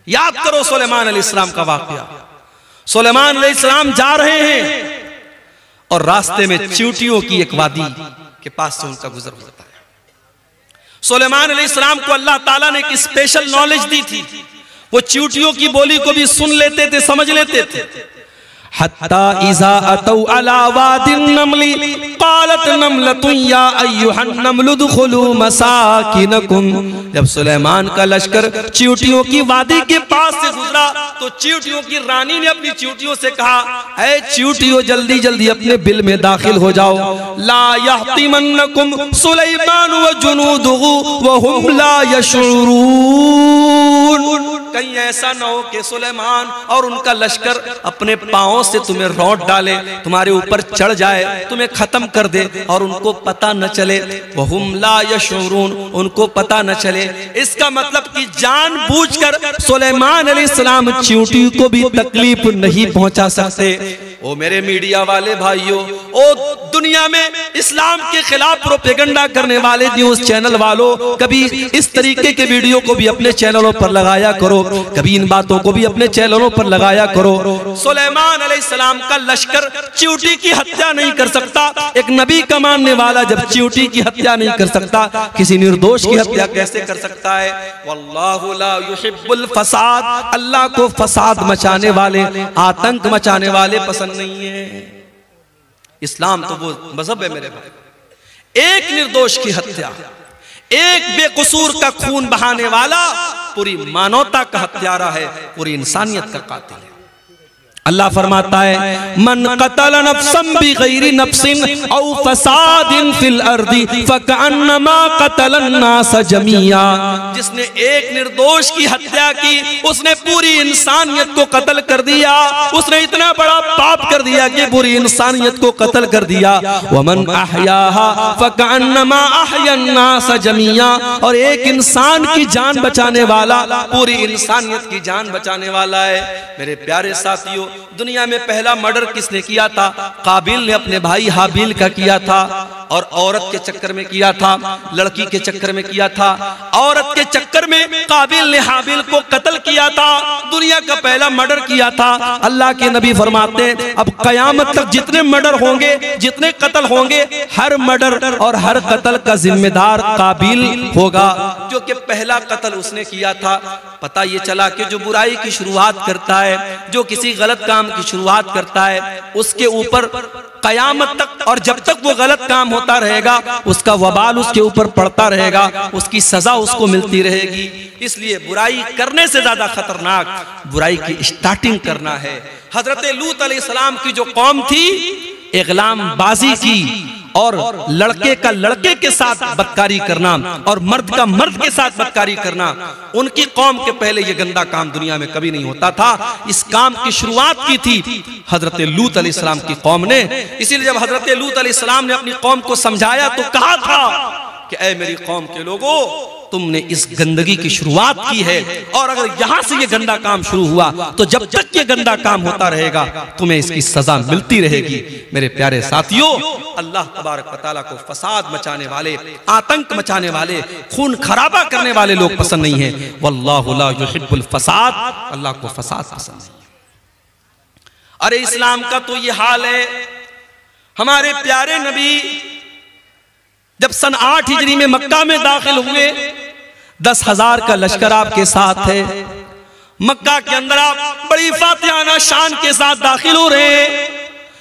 याद करो सुलेमान अलैहिस्सलाम का वाकया। सुलेमान अलैहिस्सलाम जा रहे हैं और रास्ते में चींटियों की एक वादी के पास से उनका गुजर होता है। सुलेमान अलैहिस्सलाम को अल्लाह ताला ने एक स्पेशल नॉलेज दी थी, वो चींटियों की बोली को भी सुन लेते थे, समझ लेते थे। हत्ता इज़ा अतौ अला वादिन नमली क़ालत नमलतुन या अय्युहन नमलु दुखुलू मसाकिनकुम। जब सुलेमान का लश्कर चींटियों की वादी के पास से गुजरा तो चींटियों की रानी ने अपनी चींटियों से कहा, ऐ चींटियों जल्दी जल्दी अपने बिल में दाखिल हो जाओ। ला यहतिमन्नकुम सुलेमान व जुनूदुहु व हुम ला यशऊरून। कहीं ऐसा न हो कि सुलेमान और उनका लश्कर अपने पांवों से तुम्हें रौंद डाले, तुम्हारे ऊपर चढ़ जाए, तुम्हें खत्म कर दे और उनको पता न चले। वहुम ला यशऊरून, उनको पता न चले। इसका मतलब कि जानबूझकर सुलेमान अलैहिस्सलाम चींटी को भी तकलीफ नहीं पहुंचा सकते। ओ मेरे मीडिया वाले भाइयों, ओ दुनिया में इस्लाम के खिलाफ प्रोपेगेंडा करने वाले न्यूज चैनल वालों, कभी इस तरीके के वीडियो को भी अपने चैनलों पर लगाया करो, कभी इन बातों को भी अपने चैनलों पर लगाया करो। सुलेमान अलैहिस्सलाम का लश्कर चींटी की हत्या नहीं कर सकता। एक नबी का मानने वाला जब चींटी की हत्या नहीं कर सकता, किसी निर्दोष की हत्या कैसे कर सकता है? वल्लाहु ला युहिब्बुल फसाद, अल्लाह को फसाद मचाने वाले, आतंक मचाने वाले पसंद नहीं है। इस्लाम तो वो मजहब है मेरे भाई। एक निर्दोष की हत्या, एक बेकसूर का खून बहाने वाला पूरी मानवता का हत्यारा है, पूरी इंसानियत का कातिल है। अल्लाह फरमाता है, मन कतल नफ्सन बिगैरि नफ्सिन औ फसादिन फिल अर्दी फकअन्नमा कतलन नास जमीआ। जिसने एक निर्दोष की हत्या की, उसने पूरी इंसानियत को कत्ल कर दिया। उसने इतना बड़ा पाप कर दिया कि पूरी इंसानियत को कत्ल कर दिया। वमन अहयाहा फकअन्नमा अहयन नास जमीआ। और एक इंसान की जान बचाने वाला पूरी इंसानियत की जान बचाने वाला है। मेरे प्यारे साथियों, दुनिया में पहला मर्डर किसने किया था? काबिल ने अपने भाई हाबिल का किया था, और औरत के चक्कर में किया था, लड़की के चक्कर में किया था। औरत के चक्कर में काबिल ने हाबिल को कत्ल किया था, दुनिया का पहला मर्डर किया था। अल्लाह के नबी फरमाते हैं, अब कयामत तक जितने मर्डर होंगे, जितने कत्ल होंगे, हर मर्डर और हर कत्ल का जिम्मेदार काबिल होगा, जो कि पहला कत्ल उसने किया था। पता ये चला कि जो बुराई की शुरुआत करता है, जो किसी गलत काम की शुरुआत करता है, उसके ऊपर कयामत तक और जब तक वो गलत काम होता रहेगा, उसका वबाल उसके ऊपर पड़ता रहेगा, उसकी सजा उसको मिलती रहेगी। इसलिए बुराई करने से ज्यादा खतरनाक बुराई की स्टार्टिंग करना है। हजरत लूत अलैहिस्सलाम की जो कौम थी, इग़लाम बाजी की और लड़के का लड़के के साथ बदकारी करना और मर्द का मर्द के साथ बदकारी करना, उनकी कौम के पहले ये गंदा काम दुनिया में कभी नहीं होता था। इस काम की शुरुआत की थी हजरत लूत अलैहिस्सलाम की कौम ने। इसीलिए जब हजरत लूत अलैहिस्सलाम ने अपनी कौम को समझाया तो कहा था कि ऐ मेरी कौम के लोगों, तुमने इस गंदगी की शुरुआत की है, और अगर यहां से ये गंदा काम शुरू हुआ तो जब तक ये गंदा काम होता रहेगा तुम्हें इसकी सजा मिलती रहेगी। मेरे प्यारे साथियों, अल्लाह तबारक व तआला को फसाद मचाने वाले, आतंक मचाने वाले, खून खराबा करने वाले लोग पसंद नहीं है। वल्लाहु ला युहिब्बुल फसाद, अल्लाह को फसाद पसंद नहीं। अरे इस्लाम का तो ये हाल है। हमारे प्यारे नबी जब सन 8 हिजरी में मक्का में दाखिल हुए, 10,000 का लश्कर आपके साथ है। मक्का के अंदर आप बड़ी फातिहाना शान के साथ दाखिल हो रहे हैं।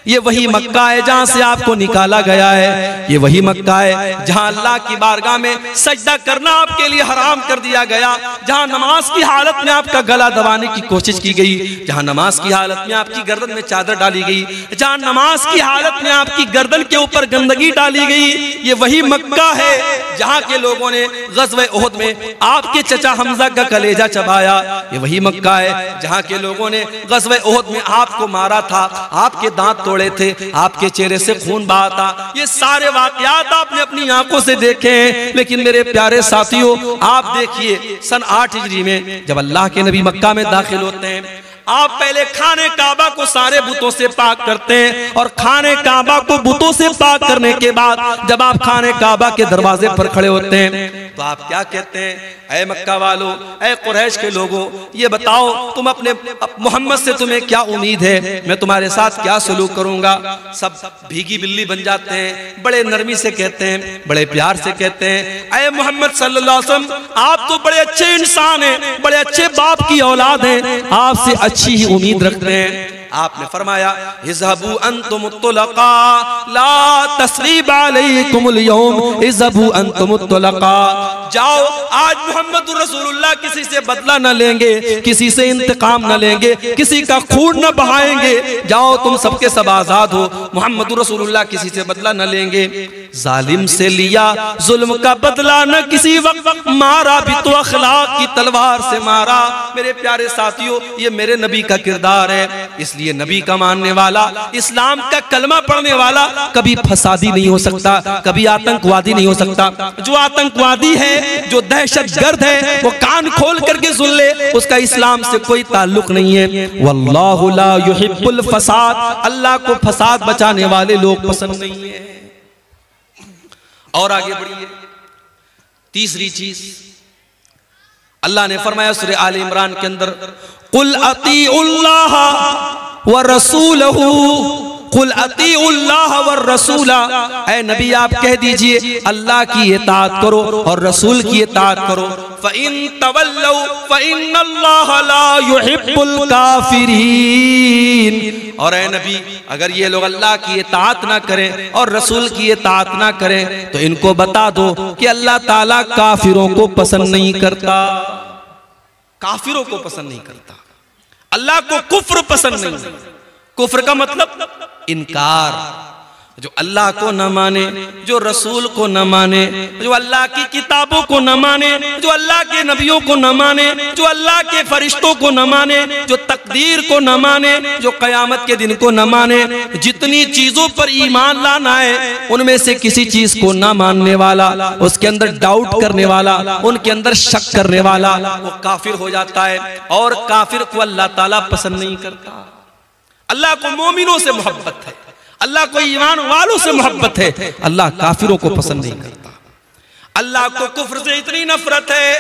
ये वही मक्का है जहां से आपको निकाला गया है। ये वही मक्का है जहां अल्लाह की बारगाह में सजदा करना आपके लिए हराम कर दिया गया, जहां नमाज की हालत में आपका गला दबाने की कोशिश की गई, जहां नमाज की हालत में आपकी गर्दन में चादर डाली गई, जहां नमाज की हालत में आपकी गर्दन के ऊपर गंदगी डाली गई। ये वही मक्का है जहां के लोगों ने ग़ज़वे उहद में आपके चचा हमजा का कलेजा चबाया। ये वही मक्का है जहां के लोगों ने ग़ज़वे उहद में आपको मारा था, आपके दांत तोड़े थे, आपके चेहरे से खून बहा था। ये सारे वाक़यात आपने अपनी आंखों से देखे हैं। लेकिन मेरे प्यारे साथियों, आप देखिए सन 8 हिजरी में जब अल्लाह के नबी मक्का में दाखिल होते हैं, आप पहले खाने काबा को सारे बुतों से पाक करते हैं और खाने काबा को बुतों से पाक करने के बाद जब आप खाने काबा के दरवाजे पर खड़े होते हैं तो आप क्या कहते हैं? ऐ मक्का वालों, ऐ कुरैश के लोगों, ये बताओ तुम अपने मोहम्मद से तुम्हें क्या उम्मीद है, मैं तुम्हारे साथ क्या सलूक करूंगा? सब भीगी बिल्ली बन जाते हैं, बड़े नरमी से कहते हैं, बड़े प्यार से कहते हैं, ऐ मोहम्मद सल्लल्लाहु अलैहि वसल्लम, आप तो बड़े अच्छे इंसान हैं, बड़े अच्छे बाप की औलाद हैं, आपसे अच्छी ही उम्मीद रखते हैं। आपने फरमाया इज़हबू अंतुम तुलका ला तस्रीब अलैकुमुल यौम, इज़हबू अंतुम तुलका, जाओ आज मोहम्मद रसूलुल्लाह किसी से बदला न लेंगे, किसी से इंतकाम न लेंगे, किसी का खून न बहाएंगे, जाओ तुम सबके सब आजाद हो, मोहम्मद रसूलुल्लाह किसी से बदला न लेंगे। जालिम से लिया जुल्म का बदला न किसी वक्त, मारा भी तो अखलाक की तलवार से मारा। मेरे प्यारे साथियों, ये मेरे नबी का किरदार है, इसलिए नबी का मानने वाला, इस्लाम का कलमा पढ़ने वाला कभी फसादी नहीं हो सकता, कभी आतंकवादी नहीं हो सकता। जो आतंकवादी है, जो दहशतगर्द है, वो कान खोल करके सुन ले, उसका इस्लाम से कोई ताल्लुक नहीं है। वल्लाहु ला युहिब्बुल फसाद, अल्लाह को फसाद बचाने वाले लोग पसंद नहीं है। और आगे बढ़िए, तीसरी चीज अल्लाह ने फरमाया सूरह आल इमरान के अंदर, कुल अतीउल्लाह व रसूलहू, कुल अतीउल्लाह व रसूला, ऐ नबी आप कह दीजिए अल्लाह की इताअत करो और रसूल की इताअत करो। फ़इन तवल्लौ फ़इन्नल्लाह ला युहिब्बुल काफिरीन, और ऐ नबी अगर ये लोग अल्लाह की इताअत ना करें और रसूल की इताअत ना करें तो इनको बता दो कि अल्लाह ताला काफिरों को पसंद नहीं करता, काफिरों को पसंद नहीं करता, अल्लाह को कुफ्र पसंद नहीं। कुफ्र का मतलब इनकार, जो अल्लाह को न माने, जो रसूल को न माने, जो अल्लाह की किताबों को न माने, जो अल्लाह के नबियों को न माने, जो अल्लाह के फरिश्तों को न माने, जो तकदीर को न माने, जो कयामत के दिन को न माने, जितनी चीजों पर ईमान लाना है उनमें से किसी चीज को न मानने वाला, उसके अंदर डाउट करने वाला, उनके अंदर शक करने वाला, वो काफिर हो जाता है। और काफिर को अल्लाह ताला पसंद नहीं करता। अल्लाह को मोमिनों से मोहब्बत है, अल्लाह को ईमान वालों से मोहब्बत है, अल्लाह काफिरों को पसंद नहीं करता। अल्लाह को कुफ्र से इतनी नफरत है,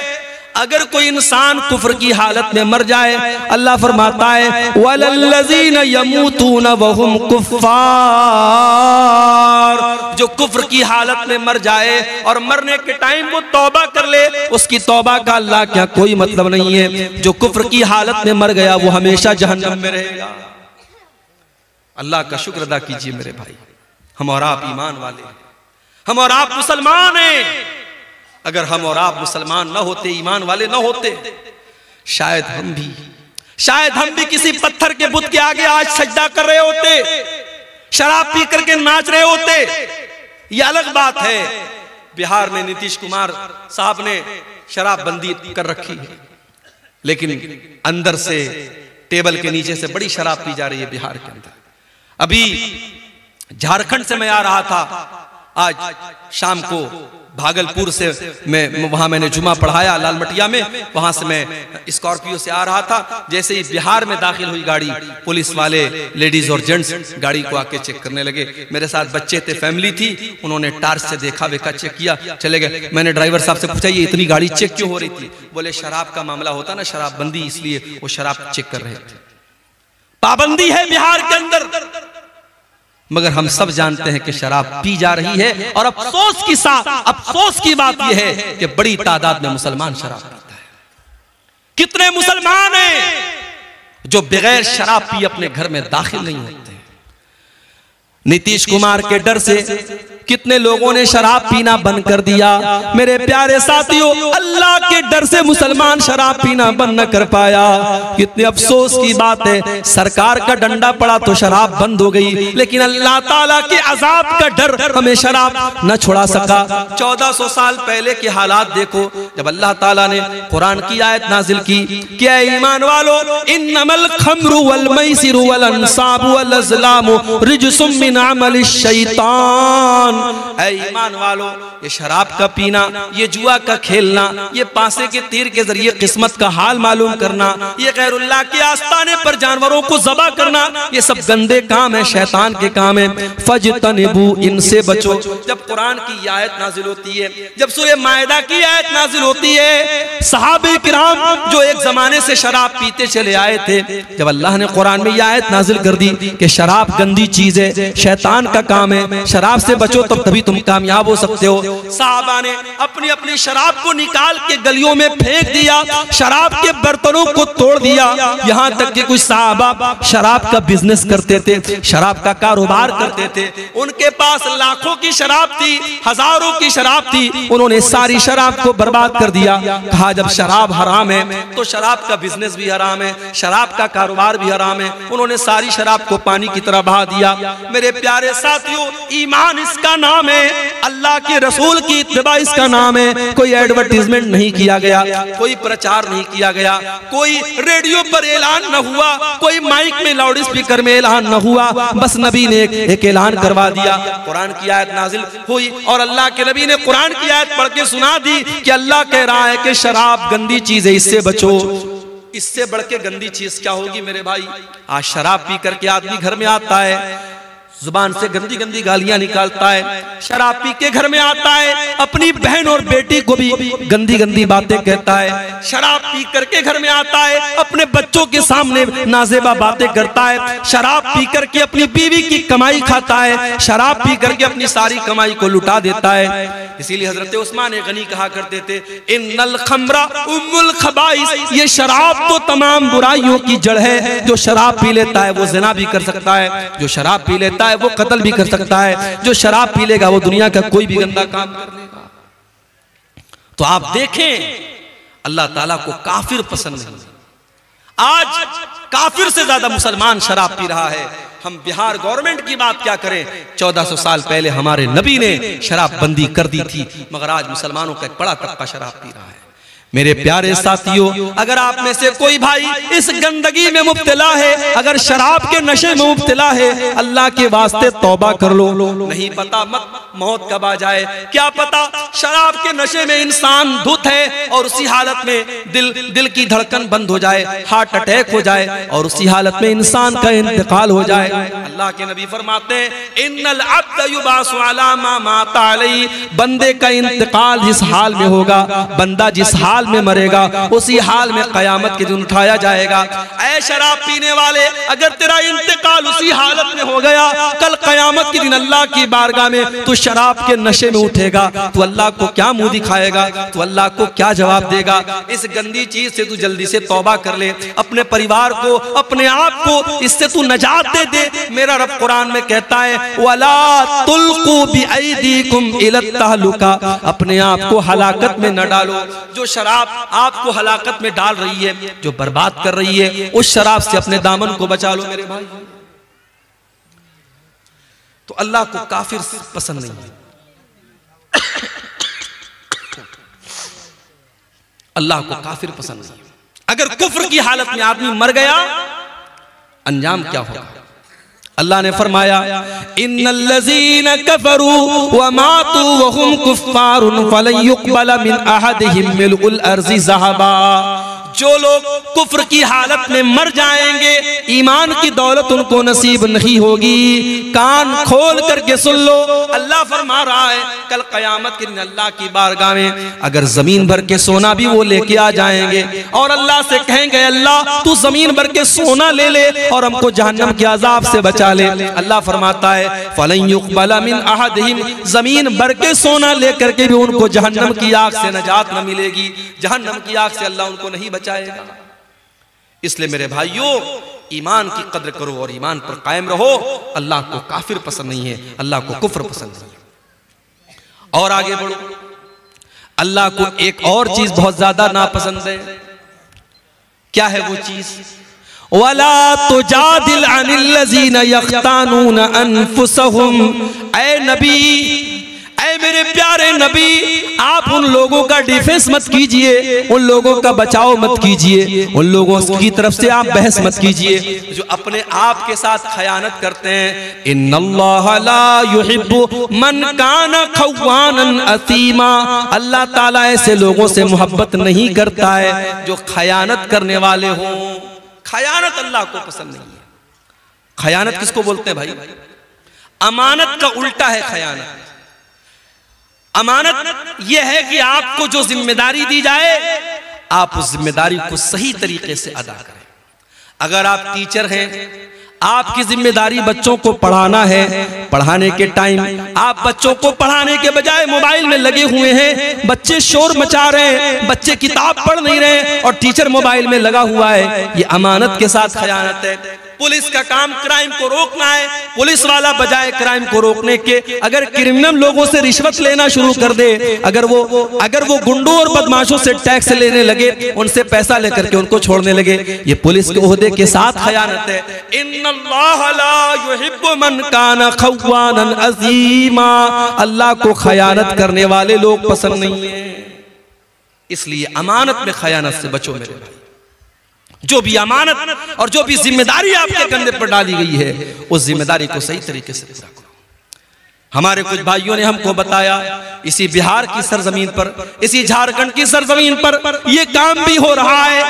अगर कोई इंसान कुफ्र की हालत में मर जाए, अल्लाह फरमाता है वलल्लज़ीना यमूतूना वहुम कुफ्फार, जो कुफ्र की हालत में मर जाए और मरने के टाइम वो तौबा कर ले, उसकी तौबा का अल्लाह क्या कोई मतलब नहीं है। जो कुफ्र की हालत में मर गया वो हमेशा जहन्नम में रहेगा। अल्लाह का शुक्र अदा कीजिए मेरे भाई, हम और आप ईमान वाले हैं, हम और आप मुसलमान हैं। अगर हम और आप मुसलमान न होते, ईमान वाले न होते, शायद हम भी किसी पत्थर के बुत के आगे आज सजदा कर रहे होते, शराब पी करके नाच रहे होते। ये अलग बात है, बिहार में नीतीश कुमार साहब ने शराब बंदी कर रखी है, लेकिन अंदर से टेबल के नीचे से बड़ी शराब पी जा रही है बिहार के अंदर। अभी झारखंड से मैं आ रहा था, आज शाम को भागलपुर से वहां मैंने जुमा पढ़ाया लालमटिया में, वहां से मैं स्कॉर्पियो से आ रहा था। जैसे ही बिहार में दाखिल हुई गाड़ी, पुलिस वाले लेडीज और जेंट्स गाड़ी को आके चेक करने लगे। मेरे साथ बच्चे थे, फैमिली थी, उन्होंने टार्च से देखा वेखा, चेक किया, चले गए। मैंने ड्राइवर साहब से पूछा ये इतनी गाड़ी चेक क्यों हो रही थी? बोले शराब का मामला होता ना, शराब बंदी, इसलिए वो शराब चेक कर रहे थे। पाबंदी है बिहार के अंदर, मगर हम सब जानते हैं कि शराब पी जा रही है। और अफसोस की बात यह है कि बड़ी तादाद में मुसलमान शराब पीता है। कितने मुसलमान हैं जो बगैर शराब पी अपने घर में दाखिल नहीं होते? नीतीश कुमार के डर से कितने लोगों ने शराब पीना बंद कर दिया। मेरे प्यारे साथियों, अल्लाह के डर से मुसलमान शराब पीना बंद न कर पाया। कितने अफसोस की बात है, सरकार का डंडा पड़ा तो शराब बंद हो गई, लेकिन अल्लाह ताला के अजाब का डर हमें शराब न छुड़ा सका। 1400 साल पहले के हालात देखो, जब अल्लाह ताला ने कुरान की आयत नाजिल की, क्या ईमान वालो, इन्नमल खम्रु वल मैसिरु वल अंसाबु वल अज़लामु रिजसुम मिन अमल शैतान। ऐ ईमान वालों, ये शराब का पीना, ये जुआ का खेलना, ये पासे के तीर के जरिए किस्मत का हाल मालूम करना, ये गैरुल्लाह के आस्ताने पर जानवरों को ज़बा करना, ये सब गंदे काम है, शैतान के काम है। फजतनिबू, इनसे बचो। जब कुरान की आयत नाजिल होती है, जब सूरह मायदा की आयत नाजिल होती है, सहाबे किराम जो एक जमाने से शराब पीते चले आए थे, जब अल्लाह ने कुरान में यह आयत नाजिल कर दी कि शराब गंदी चीज है, शैतान का काम है, शराब से बचो तब तभी तुम कामयाब हो सकते हो। साहबा ने अपनी अपनी शराब को निकाल के गलियों में फेंक दिया, शराब के बर्तनों को तोड़ दिया। यहाँ तक कि कुछ साहबा शराब का बिजनेस करते थे, शराब का कारोबार करते थे, उनके पास लाखों की शराब थी, हजारों की शराब थी, उन्होंने सारी शराब को बर्बाद कर दिया। कहा जब शराब हराम है तो शराब का बिजनेस भी हराम है, शराब का कारोबार भी हराम है। उन्होंने सारी शराब को पानी की तरह बहा दिया। मेरे प्यारे साथियों, ईमान इसका नाम है, अल्लाह के रसूल की इत्तिबा इसका नाम है। कोई एडवर्टीजमेंट नहीं किया गया, कोई प्रचार नहीं किया गया, कोई रेडियो पर ऐलान न हुआ, कोई माइक में लाउड स्पीकर में ऐलान न हुआ, बस नबी ने एक ऐलान करवा दिया। कुरान की आयत नाजिल हुई और अल्लाह के नबी ने कुरान की आयत पढ़ के सुना दी कि अल्लाह कह रहा है कि शराब गंदी चीज है, इससे बचो। इससे बढ़ के गंदी चीज क्या होगी मेरे भाई? आज शराब पी करके आदमी घर में आता है, जुबान से गंदी गंदी गालियां निकालता है, शराब पी के घर में आता है, अपनी बहन और बेटी को भी गंदी गंदी बातें कहता है, शराब पी करके घर में आता है, अपने बच्चों के सामने नाजेबा बातें करता है, शराब पी करके अपनी बीवी की कमाई खाता है, शराब पी करके अपनी सारी कमाई को लुटा देता है। इसीलिए हजरत उस्मान गनी कहा करते थे, इन्नल खम्रा उम्मुल खबाइस, ये शराब तो तमाम बुराइयों की जड़ है। जो शराब पी लेता है वो ज़िना भी कर सकता है, जो शराब पी लेता है वो कत्ल भी कर सकता है, जो शराब पी लेगा वो दुनिया का कोई भी गंदा काम कर लेगा। तो आप देखें अल्लाह ताला को काफिर पसंद नहीं। आज काफिर से ज्यादा मुसलमान शराब पी रहा है। हम बिहार गवर्नमेंट की बात क्या करें, 1400 साल पहले हमारे नबी ने शराब बंदी कर दी थी, मगर आज मुसलमानों का एक बड़ा तबका शराब पी रहा है। मेरे प्यारे साथियों, अगर आप में से कोई भाई इस गंदगी में मुब्तला है, अगर शराब के नशे में मुब्तला है, अल्लाह के वास्ते तौबा कर लो। नहीं पता मौत कब आ जाए, क्या पता शराब के नशे में इंसान धुत है और उसी हालत में दिल की धड़कन बंद हो जाए, हार्ट अटैक हो जाए और उसी हालत में इंसान का इंतकाल हो जाए। अल्लाह के नबी फरमाते हैं, इन्नल अब्द युबासु अला मा माता अलैहि, बंदे का इंतकाल जिस हाल में होगा, बंदा जिस हाल में मरेगा उसी हाल में कयामत के दिन उठाया जाएगा। ऐ शराब पीने वाले, अगर तेरा इंतकाल उसी हालत में हो गया, कल कयामत के दिन अल्लाह की बारगाह में तू शराब के नशे में उठेगा, तो अल्लाह को क्या मुंह दिखाएगा, तो अल्लाह को क्या जवाब देगा? इस गंदी चीज से तू जल्दी से तौबा कर ले, अपने परिवार को, अपने आप को इससे तू नजात दे दे। मेरा रब कुरान में कहता है, वला तुल्कू बिअयदीकुम इला तहलुका, अपने आप को हलाकत में न डालो। जो शराब आपको हलाकत में डाल रही है, जो बर्बाद कर रही है, उस शराब से अपने दामन को बचा लो मेरे भाई। तो अल्लाह को काफिर पसंद नहीं है, अल्लाह को काफिर पसंद नहीं है। अगर कुफ्र की हालत में आदमी मर गया, अंजाम क्या होगा? अल्लाह ने फरमाया, इन्नल्लज़ीना कफ़रू व मातू व हुम कुफ़्फ़ारुन फ़लन युक़बल मिन अहदिहिम मिल्उल अर्ज़ि ज़हबा। जो लोग कुफ्र की हालत में मर जाएंगे, ईमान की दौलत उनको नसीब नहीं होगी। कान खोल करके सुन लो, अल्लाह फरमा रहा है, कल कयामत के दिन अल्लाह की बारगाह में अगर जमीन भर के सोना भी वो लेके आ जाएंगे और अल्लाह से कहेंगे, अल्लाह तू जमीन भर के सोना ले ले और हमको जहन्नम के अजाब से बचा ले। अल्लाह फरमाता है, फलन युक़बल मिन अहदिहिम, जमीन भर के सोना लेकर के भी उनको जहन्नम की आग से नजात न मिलेगी, जहन्नम की आग से अल्लाह उनको नहीं बचाएगा। इसलिए मेरे भाइयों, ईमान की कद्र करो और ईमान पर कायम रहो। अल्लाह को काफिर पसंद नहीं है, अल्लाह को कुफ्र पसंद नहीं है। और आगे बढ़ो, अल्लाह को एक और चीज बहुत ज्यादा नापसंद है। क्या है वो चीज? वला तुजादिल अनिल्लज़ीना यख्तानून अनफुसहुम। ऐ नबी, ऐ मेरे प्यारे नबी, आप उन लोगों का डिफेंस मत कीजिए, उन लोगों का बचाव मत कीजिए, उन लोगों की तरफ से आप बहस मत कीजिए जो अपने आप के साथ खयानत करते हैं। इन्नल्लाह ला युहिब्बु मन काना खव्वानन असीमा, अल्लाह ताला ऐसे लोगों से मोहब्बत नहीं करता है जो खयानत करने वाले हों। खयानत अल्लाह को पसंद नहीं है। खयानत किसको बोलते हैं भाई? अमानत का उल्टा है खयानत। अमानत यह है कि आपको जो जिम्मेदारी दी जाए आप उस जिम्मेदारी को सही तरीके से अदा करें। अगर आप टीचर हैं, आपकी जिम्मेदारी बच्चों को पढ़ाना है, पढ़ाने के टाइम आप बच्चों को पढ़ाने के बजाय मोबाइल में लगे हुए हैं, बच्चे शोर मचा रहे हैं, बच्चे किताब पढ़ नहीं रहे और टीचर मोबाइल में लगा हुआ है, ये अमानत के साथ खयानत है। पुलिस का काम क्राइम को रोकना है, पुलिस वाला बजाय क्राइम को रोकने के अगर क्रिमिनल लोगों से रिश्वत लेना शुरू कर दे, अगर वो गुंडों और बदमाशों से टैक्स लेने लगे, उनसे पैसा लेकर के उनको छोड़ने लगे, ये पुलिस के ओहदे के साथ खयानत है। इन्नल्लाह ला युहिब्बु मन काना खव्वानन अज़ीमा, अल्लाह को खयानत करने वाले लोग पसंद नहीं है। इसलिए अमानत में खयानत से बचो मेरे भाई। जो भी अमानत और जो भी जिम्मेदारी आपके कंधे पर डाली गई है उस जिम्मेदारी को सही तरीके से पूरा करो। हमारे कुछ भाइयों ने हमको बताया इसी बिहार की सरजमीन पर, इसी झारखंड की सरजमीन पर यह काम भी हो रहा है।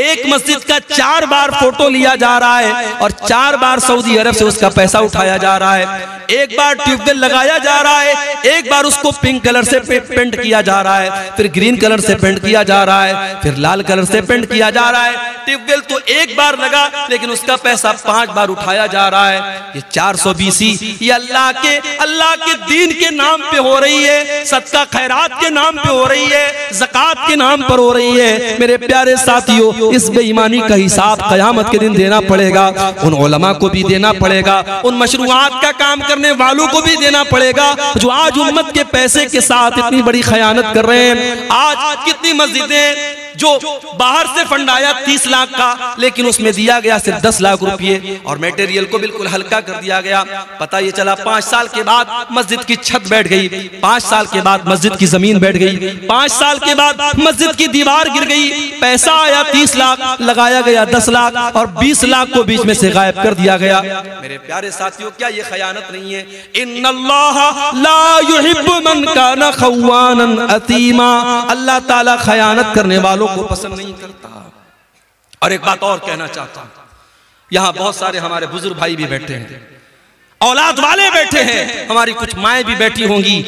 एक मस्जिद का 4 बार फोटो लिया जा रहा है और 4 बार सऊदी अरब से उसका पैसा उठाया जा रहा है। एक बार ट्यूबवेल लगाया जा रहा है, एक बार उसको पिंक कलर से पेंट किया जा रहा है, फिर ग्रीन कलर से पेंट किया जा रहा है, फिर लाल कलर से पेंट किया जा रहा है। ट्यूबवेल तो एक बार लगा लेकिन उसका पैसा 5 बार उठाया जा रहा है। ये 420 ये अल्लाह के दीन के नाम पे हो रही है, सदका खैरात के नाम पे हो रही है, ज़कात के नाम पर हो रही है। मेरे प्यारे साथियों, इस बेईमानी का हिसाब क़यामत के दिन देना पड़ेगा। उन उलमा को भी देना पड़ेगा, उन मशरूआत का काम करने वालों को भी देना पड़ेगा जो आज उम्मत के पैसे के साथ इतनी बड़ी खयानत कर रहे हैं। आज कितनी मस्जिदें जो बाहर से फंड आया 30 लाख का, लेकिन उसमें दिया गया सिर्फ 10 लाख रुपये और मटेरियल को बिल्कुल हल्का कर दिया गया। पता ये चला 5 साल के बाद मस्जिद की छत बैठ गई, 5 साल के बाद मस्जिद की जमीन बैठ गई, 5 साल के बाद मस्जिद की दीवार गिर गई। पैसा आया 30 लाख, लगाया गया 10 लाख और 20 लाख को बीच में से गायब कर दिया गया। मेरे प्यारे साथियों, क्या ये खयानत नहीं है? इन्नल्लाह ला युहिब्बु मन काना खव्वानन अतीमा, अल्लाह ताला खयानत करने वालों को पसंद नहीं करता। और एक बात और कहना चाहता हूं, यहां बहुत सारे हमारे बुजुर्ग भाई भी बैठे हैं, औलाद वाले बैठे हैं, हमारी कुछ माएं भी बैठी होंगी।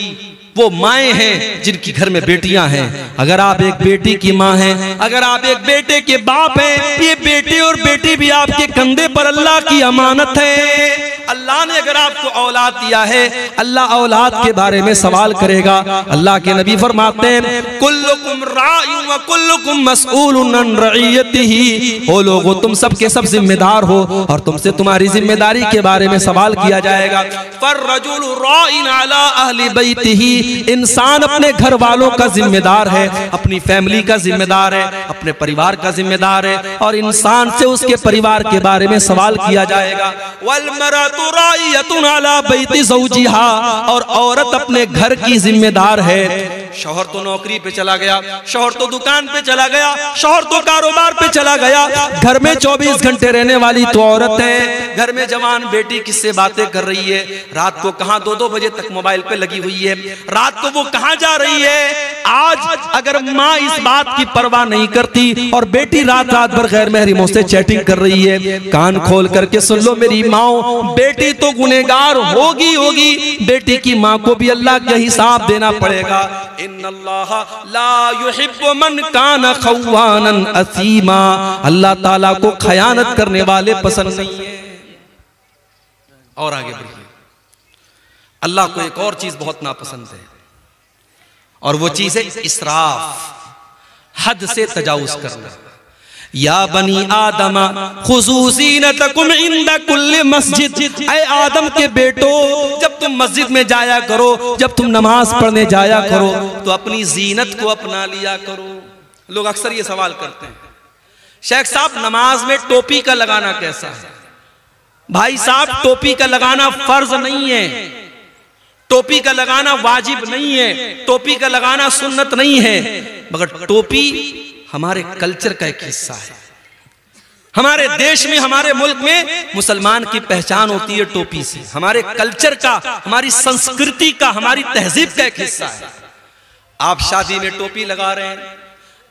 वो माएं हैं जिनकी घर में बेटियां हैं। अगर आप एक बेटी की माँ हैं, अगर आप एक बेटे के बाप हैं, ये बेटे और बेटी भी आपके कंधे पर अल्लाह की अमानत है। अल्लाह ने अगर आपको औलाद दिया है, अल्लाह औलाद के बारे में सवाल करेगा। अल्लाह के नबी फरमाते हैं, कुल्लुकुम राइउन व कुल्लुकुम मसऊलुन अन रइयतिही, ओ लोगो तुम सब के सब जिम्मेदार हो और तुमसे तुम्हारी जिम्मेदारी के बारे में सवाल किया जाएगा। फर्रजुलु राइन अला अहली बैतिही, इंसान अपने घर वालों का जिम्मेदार है, अपनी फैमिली का जिम्मेदार है, अपने परिवार का जिम्मेदार है और इंसान से उसके परिवार के बारे में सवाल किया जाएगा। वल मरतु राइयतुन अला बैति ज़ौजिहा, और औरत अपने घर की जिम्मेदार है। शौहर तो नौकरी पे चला गया, शौहर तो दुकान पे चला गया, शौहर तो कारोबार पे चला गया, घर में 24 घंटे रहने वाली तो औरत है। घर में जवान बेटी किससे बातें कर रही है, रात को कहां 2-2 बजे तक मोबाइल पे लगी हुई है, रात को वो कहां जा रही है। आज अगर माँ इस बात की परवाह नहीं करती और बेटी रात रात भर गैर महरमों से चैटिंग कर रही है, कान खोल करके सुन लो मेरी माओ, बेटी तो गुनहगार होगी, बेटी की माँ को भी अल्लाह का हिसाब देना पड़ेगा। इन्नल्लाह ला युहिब्बु मन काना खव्वानन असीमा, अल्लाह ताला को खयानत करने वाले पसंद नहीं है। और आगे बढ़िए, अल्लाह को एक और चीज बहुत नापसंद है और वो चीज है इसराफ, हद से तजावुज करना। या बनी आदमा खुज़ू ज़ीनतकुम इंदा कुल्ली मस्जिद, ऐ आदम के बेटो जब तुम मस्जिद में जाया करो, जब तुम नमाज पढ़ने जाया करो तो अपनी जीनत को अपना लिया करो। लोग अक्सर ये सवाल करते हैं, शेख साहब नमाज में टोपी का लगाना कैसा है? भाई साहब टोपी का लगाना फर्ज नहीं है, टोपी का लगाना वाजिब नहीं है, टोपी का लगाना सुन्नत नहीं है, मगर टोपी हमारे कल्चर का एक हिस्सा है। हमारे देश में, हमारे मुल्क में मुसलमान की पहचान होती है टोपी से। हमारे कल्चर का, हमारी संस्कृति का, हमारी तहजीब का एक हिस्सा है। आप शादी में टोपी लगा रहे हैं,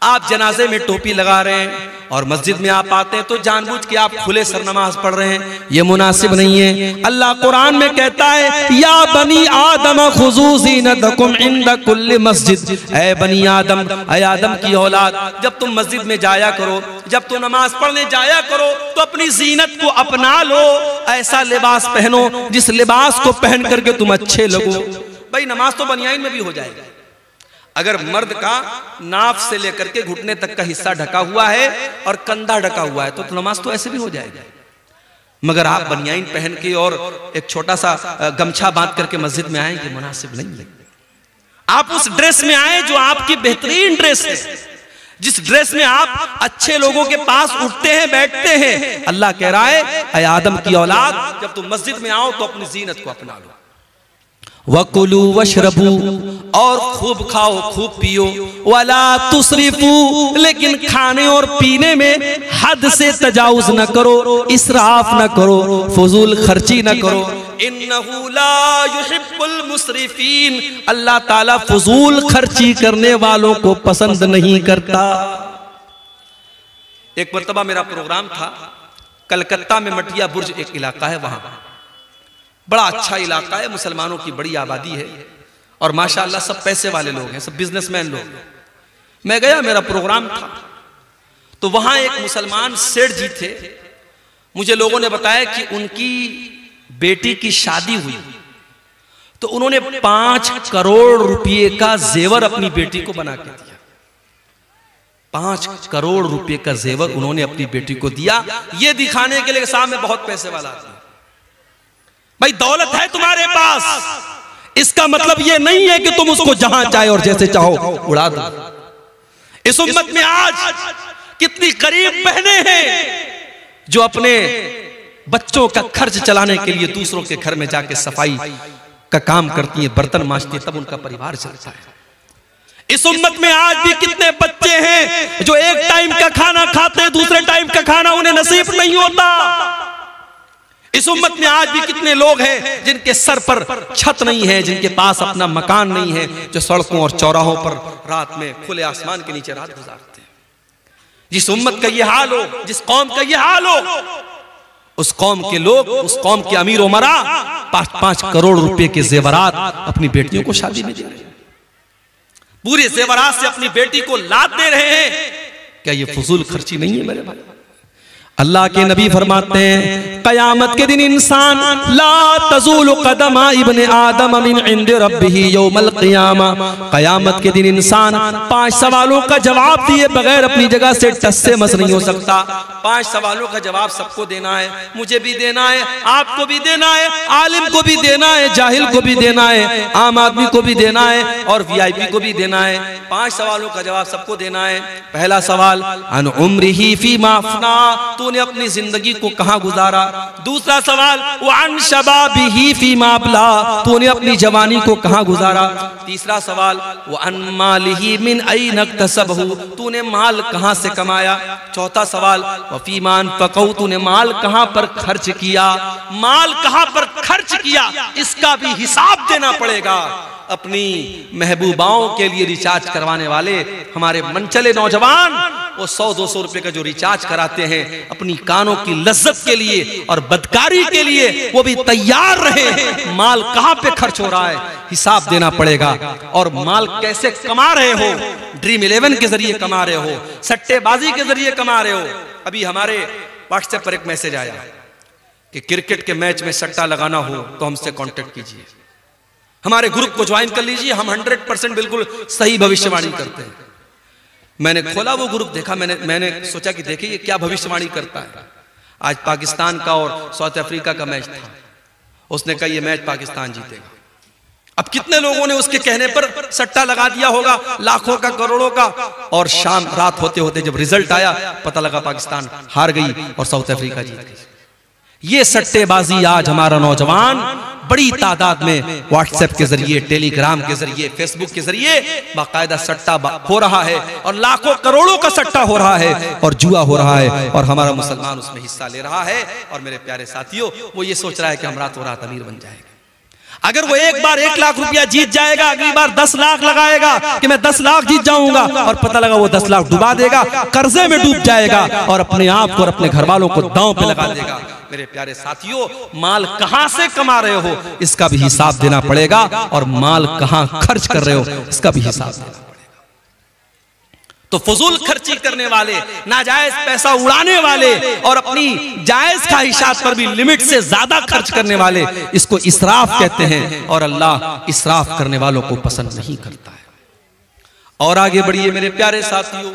आप जनाजे में टोपी लगा रहे हैं, और मस्जिद में आप आते हैं तो जानबूझ के आप खुले सर नमाज पढ़ रहे हैं, ये मुनासिब नहीं है। अल्लाह कुरान में कहता है, या बनी आदम खुजू ज़ीनतकुम इंद कुल्ली मस्जिद, ऐ बनी आदम, ऐ आदम की औलाद, जब तुम मस्जिद में जाया करो, जब तुम नमाज पढ़ने जाया करो तो अपनी जीनत को अपना लो, ऐसा लिबास पहनो जिस लिबास को पहन करके तुम अच्छे लगो। भाई नमाज तो बनियाइन में भी हो जाएगा। अगर मर्द का नाफ से लेकर के घुटने तक का हिस्सा ढका हुआ है और कंधा ढका हुआ है तो नमाज तो ऐसे भी हो जाएगा। मगर आप बनियाइन पहन के और एक छोटा सा गमछा बांध करके मस्जिद में आएंगे, मुनासिब नहीं लगेगा। आप उस ड्रेस में आए जो आपकी बेहतरीन ड्रेस है, जिस ड्रेस में आप अच्छे लोगों के पास उठते हैं, बैठते हैं। अल्लाह कह रहा है, ऐ आदम की औलाद, जब तुम मस्जिद में आओ तो अपनी जीनत को अपना लो। वकुलू वशरबू, और खूब खाओ खूब पियो, वला तुसरिफू, लेकिन खाने और पीने में हद से तजाउज न करो, इसराफ न करो, फजूल खर्ची न करो। इन्नहु ला युहिब्बुल मुसरिफीन, अल्लाह ताला फजूल खर्ची करने वालों को पसंद नहीं करता। एक मर्तबा मेरा प्रोग्राम था कलकत्ता में, मटिया बुर्ज एक इलाका है, वहां बड़ा अच्छा इलाका है, मुसलमानों की बड़ी आबादी है और माशाअल्लाह सब पैसे वाले लोग हैं, सब बिजनेसमैन लोग हैं। मैं गया, मेरा प्रोग्राम था, तो वहां एक मुसलमान सेठ जी थे। मुझे लोगों ने बताया कि उनकी बेटी की शादी हुई तो उन्होंने 5 करोड़ रुपए का जेवर अपनी बेटी को बना के दिया। 5 करोड़ रुपए का जेवर उन्होंने अपनी बेटी को दिया, ये दिखाने के लिए साहब में बहुत पैसे वाला आदमी। भाई दौलत है तुम्हारे पास, इसका मतलब ये नहीं है कि तुम उसको जहां चाहे और जैसे चाहो उड़ा दो। इस उम्मत में आज कितनी गरीब बहनें हैं जो अपने बच्चों का खर्च चलाने के लिए दूसरों के घर में जाके सफाई का काम करती हैं, बर्तन मांजती हैं, तब उनका परिवार चलता है। इस उम्मत में आज भी कितने बच्चे हैं जो एक टाइम का खाना खाते हैं, दूसरे टाइम का खाना उन्हें नसीब नहीं होता। इस उम्मत में आज भी कितने लोग हैं जिनके सर पर छत नहीं है, जिनके पास अपना मकान नहीं है, जो सड़कों और चौराहों पर रात में खुले आसमान के नीचे रात गुजारते हैं। जिस उम्मत का ये हाल हो, जिस कौम का ये हाल हो, उस कौम के लोग, उस कौम के अमीर उमरा 5-5 करोड़ रुपए के जेवरात अपनी बेटियों को शादी में दे रहे हैं, पूरे जेवरात से अपनी बेटी को लाद दे रहे हैं। क्या ये फजूल खर्ची नहीं है मेरे भाई? अल्लाह के नबी फरमाते हैं, कयामत के दिन इंसान ला तज़ूलु कदमा इब्ने आदम मिन इंद रब्बिही यौमल क़ियामा, कयामत के दिन इंसान 5 सवालों का जवाब दिए बगैर अपनी जगह से टस से मस नहीं हो सकता। 5 सवालों का जवाब सबको देना है, मुझे भी देना है, आपको भी देना है, आलिम को भी देना है, जाहिल को भी देना है, आम आदमी को भी देना है और VIP को भी देना है। 5 सवालों का जवाब सबको देना है। पहला सवाल, अन उम्रिही फीमा अफना, तूने अपनी जिंदगी को कहां गुजारा। दूसरा सवाल, वान शबाबिही फीमा अबला, तूने अपनी जवानी को कहां गुजारा। तीसरा सवाल, वान मालिही मिन ऐन इक्तसबहु, तूने माल कहां से कमाया। चौथा सवाल, वफीमान फकौ, तूने माल कहां पर खर्च किया। माल कहां पर खर्च किया इसका भी हिसाब देना पड़ेगा। अपनी महबूबाओं के लिए रिचार्ज करवाने वाले हमारे मनचले नौजवान, वो 100-200 रुपए का जो रिचार्ज कराते हैं अपनी कानों की लज्जत के लिए और बदकारी के लिए, वो भी तैयार रहे। माल कहां पे खर्च हो रहा है हिसाब देना पड़ेगा। और माल कैसे कमा रहे हो, ड्रीम 11 के जरिए कमा रहे हो, सट्टेबाजी के जरिए कमा रहे हो। अभी हमारे व्हाट्सएप पर एक मैसेज आया कि क्रिकेट के मैच में सट्टा लगाना हो तो हमसे कांटेक्ट कीजिए, हमारे ग्रुप को ज्वाइन कर लीजिए, हम 100% बिल्कुल सही भविष्यवाणी करते हैं। मैंने खोला वो ग्रुप, देखा, मैंने सोचा कि देखिए ये क्या भविष्यवाणी करता है। आज पाकिस्तान का और साउथ अफ्रीका का मैच था, उसने कहा ये मैच पाकिस्तान जीतेगा। अब कितने लोगों ने उसके कहने पर सट्टा लगा दिया होगा, लाखों का, करोड़ों का, और शाम रात होते होते जब रिजल्ट आया पता लगा पाकिस्तान हार गई और साउथ अफ्रीका जीत गई। ये सट्टेबाजी आज हमारा नौजवान बड़ी तादाद में व्हाट्सएप के जरिए, टेलीग्राम के जरिए, फेसबुक के जरिए बाकायदा सट्टा हो रहा है और लाखों करोड़ों का सट्टा हो रहा है और जुआ हो रहा है और हमारा मुसलमान उसमें हिस्सा ले रहा है। और मेरे प्यारे साथियों, वो ये सोच रहा है कि हम रातों रात अमीर बन जाएंगे। अगर वो एक बार 1 लाख रुपया जीत जाएगा, अगली बार 10 लाख लगाएगा कि मैं 10 लाख जीत जाऊंगा, और पता लगा वो 10 लाख डुबा देगा, कर्जे में डूब जाएगा और अपने आप को और अपने घर वालों को दांव पे लगा देगा। मेरे प्यारे साथियों, माल कहां से कमा रहे हो इसका भी हिसाब देना पड़ेगा और माल कहां खर्च कर रहे हो इसका भी हिसाब देना पड़ेगा। तो फजूल खर्ची करने वाले, नाजायज पैसा उड़ाने वाले और अपनी जायज ख्वाहिशात पर भी लिमिट से ज्यादा खर्च करने वाले, इसको इसराफ कहते हैं और अल्लाह इसराफ करने वालों को पसंद नहीं करता है। और आगे बढ़िए मेरे प्यारे साथियों,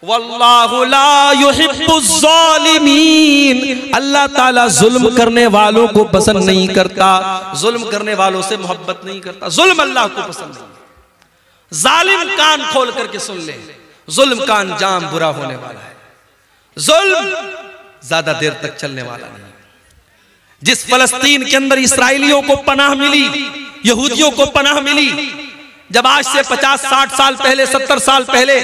वल्लाहु ला युहिब्बुज़ ज़ालिमीन, अल्लाह ताला जुल्म करने वालों को पसंद नहीं करता, जुल्म करने वालों से मोहब्बत नहीं करता, जुल्म अल्लाह को पसंद नहीं। जालिम कान खोल करके सुन ले, जुल्म का अंजाम बुरा होने वाला है। जुल्म ज्यादा देर तक चलने वाला नहीं। जिस फलस्तीन के अंदर इसराइलियों को पनाह मिली, यहूदियों को पनाह मिली, जब आज से 50-60 साल पहले, 70 साल पहले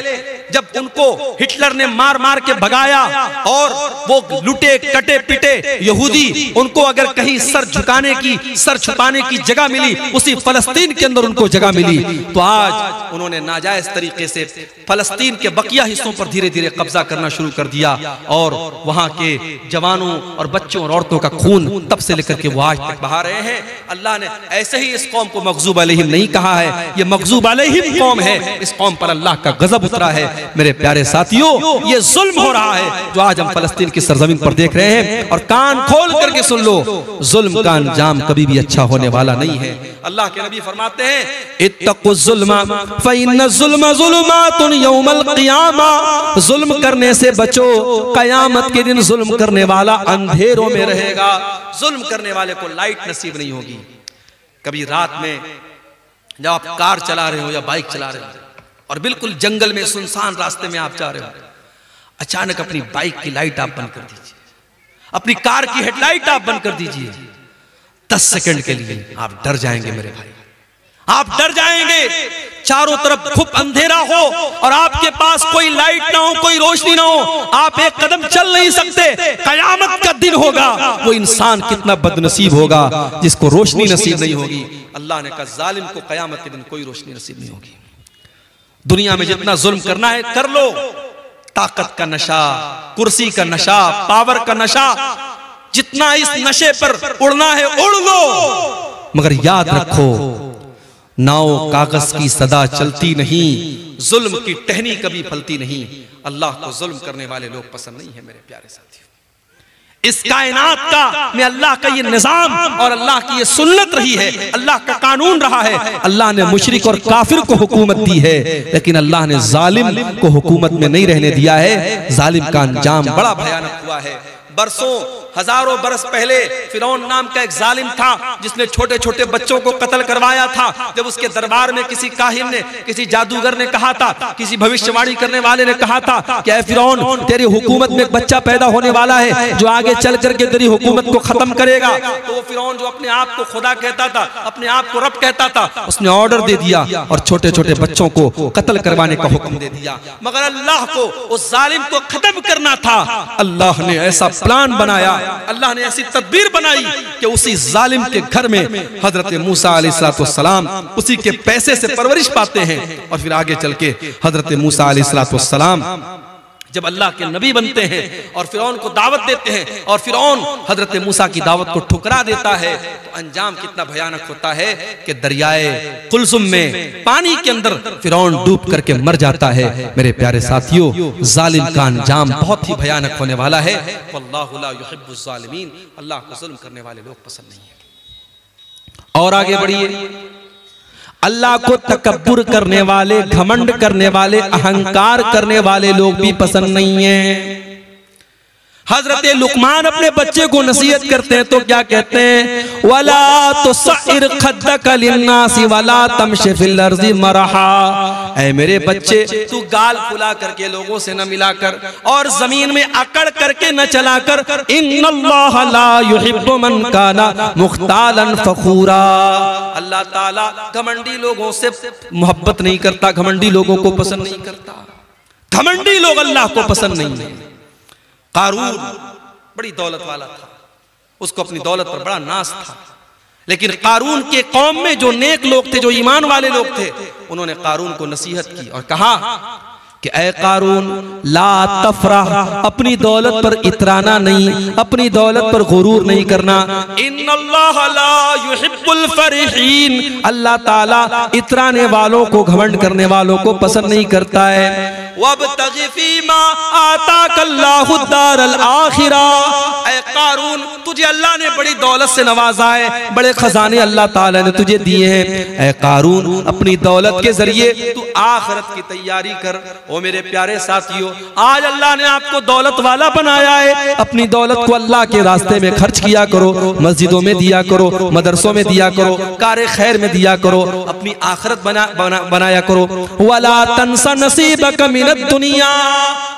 जब उनको हिटलर ने मार मार के भगाया और वो लुटे कटे पिटे यहूदी, उनको अगर कहीं सर झुकाने की, सर छुपाने की जगह मिली, उसी फलस्तीन के अंदर उनको जगह मिली। तो आज उन्होंने नाजायज तरीके से फलस्तीन के बकिया हिस्सों पर धीरे धीरे कब्जा करना शुरू कर दिया और वहां के जवानों और बच्चों और औरतों का खून तब से लेकर के वो आज तक बहा रहे हैं। अल्लाह ने ऐसे ही इस कौम को मग़ज़ूब अलैहिम नहीं कहा है, ये मग़ज़ूब अलैहिम कौम है, इस कौम पर अल्लाह का गजब उतरा है। मेरे प्यारे साथियों, ये जुल्म हो रहा है जो आज हम फलस्तीन की सरजमीन पर देख रहे हैं। और कान खोल करके सुन लो, जुल्म का अंजाम कभी भी अच्छा होने वाला नहीं है। अल्लाह के नबी फरमाते हैं, इत्तक़ुज़्ज़ुल्मा फ़इन्नज़्ज़ुल्मा ज़ुलुमातुन यौमल क़ियामा, जुल्म करने से बचो, कयामत के दिन जुल्म करने वाला अंधेरों में रहेगा। जुल्म करने वाले को लाइट नसीब नहीं होगी। कभी रात में जब आप कार चला रहे हो या बाइक चला रहे हो और बिल्कुल जंगल में सुनसान रास्ते में आप जा रहे हो, अचानक अपनी बाइक की लाइट आप बंद कर दीजिए, अपनी कार की हेडलाइट आप बंद कर दीजिए। 10 सेकंड के लिए आप डर जाएंगे मेरे भाई, आप डर जाएंगे। चारों तरफ खूब अंधेरा हो और आपके पास कोई लाइट ना हो, कोई रोशनी ना हो, आप एक कदम चल नहीं सकते। कयामत का दिन होगा, वो इंसान कितना बदनसीब होगा जिसको रोशनी नसीब नहीं होगी। अल्लाह ने कहा, जालिम को कयामत के दिन कोई रोशनी नसीब नहीं होगी। दुनिया में जितना जुल्म करना है कर लो, ताकत का नशा, कुर्सी का नशा, पावर का नशा, जितना इस नशे पर उड़ना है उड़ लो, मगर याद रखो, नाव कागज की सदा चलती नहीं, जुल्म की टहनी कभी फलती नहीं। अल्लाह को जुल्म करने वाले लोग पसंद नहीं है मेरे प्यारे साथियों। इस कायनात का में अल्लाह का ये निजाम और अल्लाह की ये सुन्नत रही है, अल्लाह का कानून रहा है। अल्लाह ने मुशरिक और काफिर को हुकूमत दी है, लेकिन अल्लाह ने जालिम को हुकूमत में नहीं रहने दिया है। जालिम का अंजाम बड़ा भयानक हुआ है। बरसों हजारों बरस पहले फिरौन नाम का एक जालिम था जिसने छोटे छोटे बच्चों को कत्ल करवाया था। जब उसके दरबार में किसी काहिन ने, किसी जादूगर ने कहा था, किसी भविष्यवाणी करने वाले ने कहा था कि ऐ फिरौन, तेरी हुकूमत में एक बच्चा पैदा होने वाला है जो आगे चल करके तेरी हुकूमत को खत्म करेगा। तो वो फिरौन जो अपने आप को खुदा कहता था, अपने आप को रब कहता था, उसने ऑर्डर दे दिया और छोटे छोटे बच्चों को कत्ल करवाने का हुक्म दे दिया। मगर अल्लाह को उस जालिम को खत्म करना था। अल्लाह ने ऐसा प्लान बनाया, अल्लाह ने ऐसी तदबीर बनाई कि उसी जालिम के घर में हजरत मूसा अलैहिस्सलाम उसी के पैसे से परवरिश पाते हैं। और फिर आगे चल के हजरत मूसा अलैहिस्सलाम जब अल्लाह के नबी बनते हैं और फिरौन को दावत देते हैं और फिरौन हजरत मूसा की दावत को ठुकरा देता है, तो अंजाम कितना भयानक होता है कि दरियाए कुलसुम में पानी के अंदर फिरौन डूब करके मर जाता है। मेरे प्यारे साथियों, जालिम का अंजाम बहुत ही भयानक होने वाला है। वल्लाहु ला युहिब्बुज़ ज़ालिमीन, अल्लाह को जुल्म करने वाले लोग पसंद नहीं है। और आगे बढ़िए, अल्लाह को तकब्बुर करने वाले, घमंड करने वाले, अहंकार करने वाले लोग भी पसंद नहीं है। हजरत लुकमान अपने बच्चे को नसीहत करते हैं तो क्या कहते हैं, वला तुसइर खद्दक लिन्नासी वला तमशि फिल अर्ज़ि मरहा। ऐ मेरे बच्चे, तू गाल फुला करके लोगों से न मिलाकर और जमीन में अकड़ करके न चलाकर, इन्नल्लाह ला युहिब्बु मन काना मुख्तालन फखूरा। अल्लाह ताला घमंडी लोगों से मोहब्बत नहीं करता, घमंडी लोगों को पसंद नहीं करता। घमंडी लोग अल्लाह को पसंद नहीं है। कारून बड़ी दौलत वाला था, उसको अपनी दौलत पर बड़ा नाज था, लेकिन कारून के कौम में जो नेक लोग थे, जो ईमान वाले लोग थे, उन्होंने कारून को नसीहत की और कहा कि ऐ कारून ला तफरह, अपनी दौलत पर इतराना नहीं, अपनी दौलत पर गुरूर नहीं करना। इन्नल्लाह ला युहिब्बुल फरिहीन, अल्लाह ताला इतराने वालों को, घमंड करने वालों को पसंद नहीं करता है। वब्तगि फीमा आताकल्लाहु दारल आखिरा, ऐ कारून तुझे अल्लाह ने बड़ी दौलत से नवाजा है, बड़े खजाने अल्लाह ताला ने तुझे दिए हैं। ऐ कारून अपनी दौलत के जरिए तू आखिरत की तैयारी कर। ओ मेरे प्यारे साथियों, आज अल्लाह ने आपको दौलत वाला बनाया है, अपनी दौलत को अल्लाह के रास्ते में खर्च किया करो, मस्जिदों में दिया करो, मदरसों में दिया करो, कारे खैर में दिया करो, अपनी आखिरत बनाया करो। वला तंसा नसीबक मिनद दुनिया,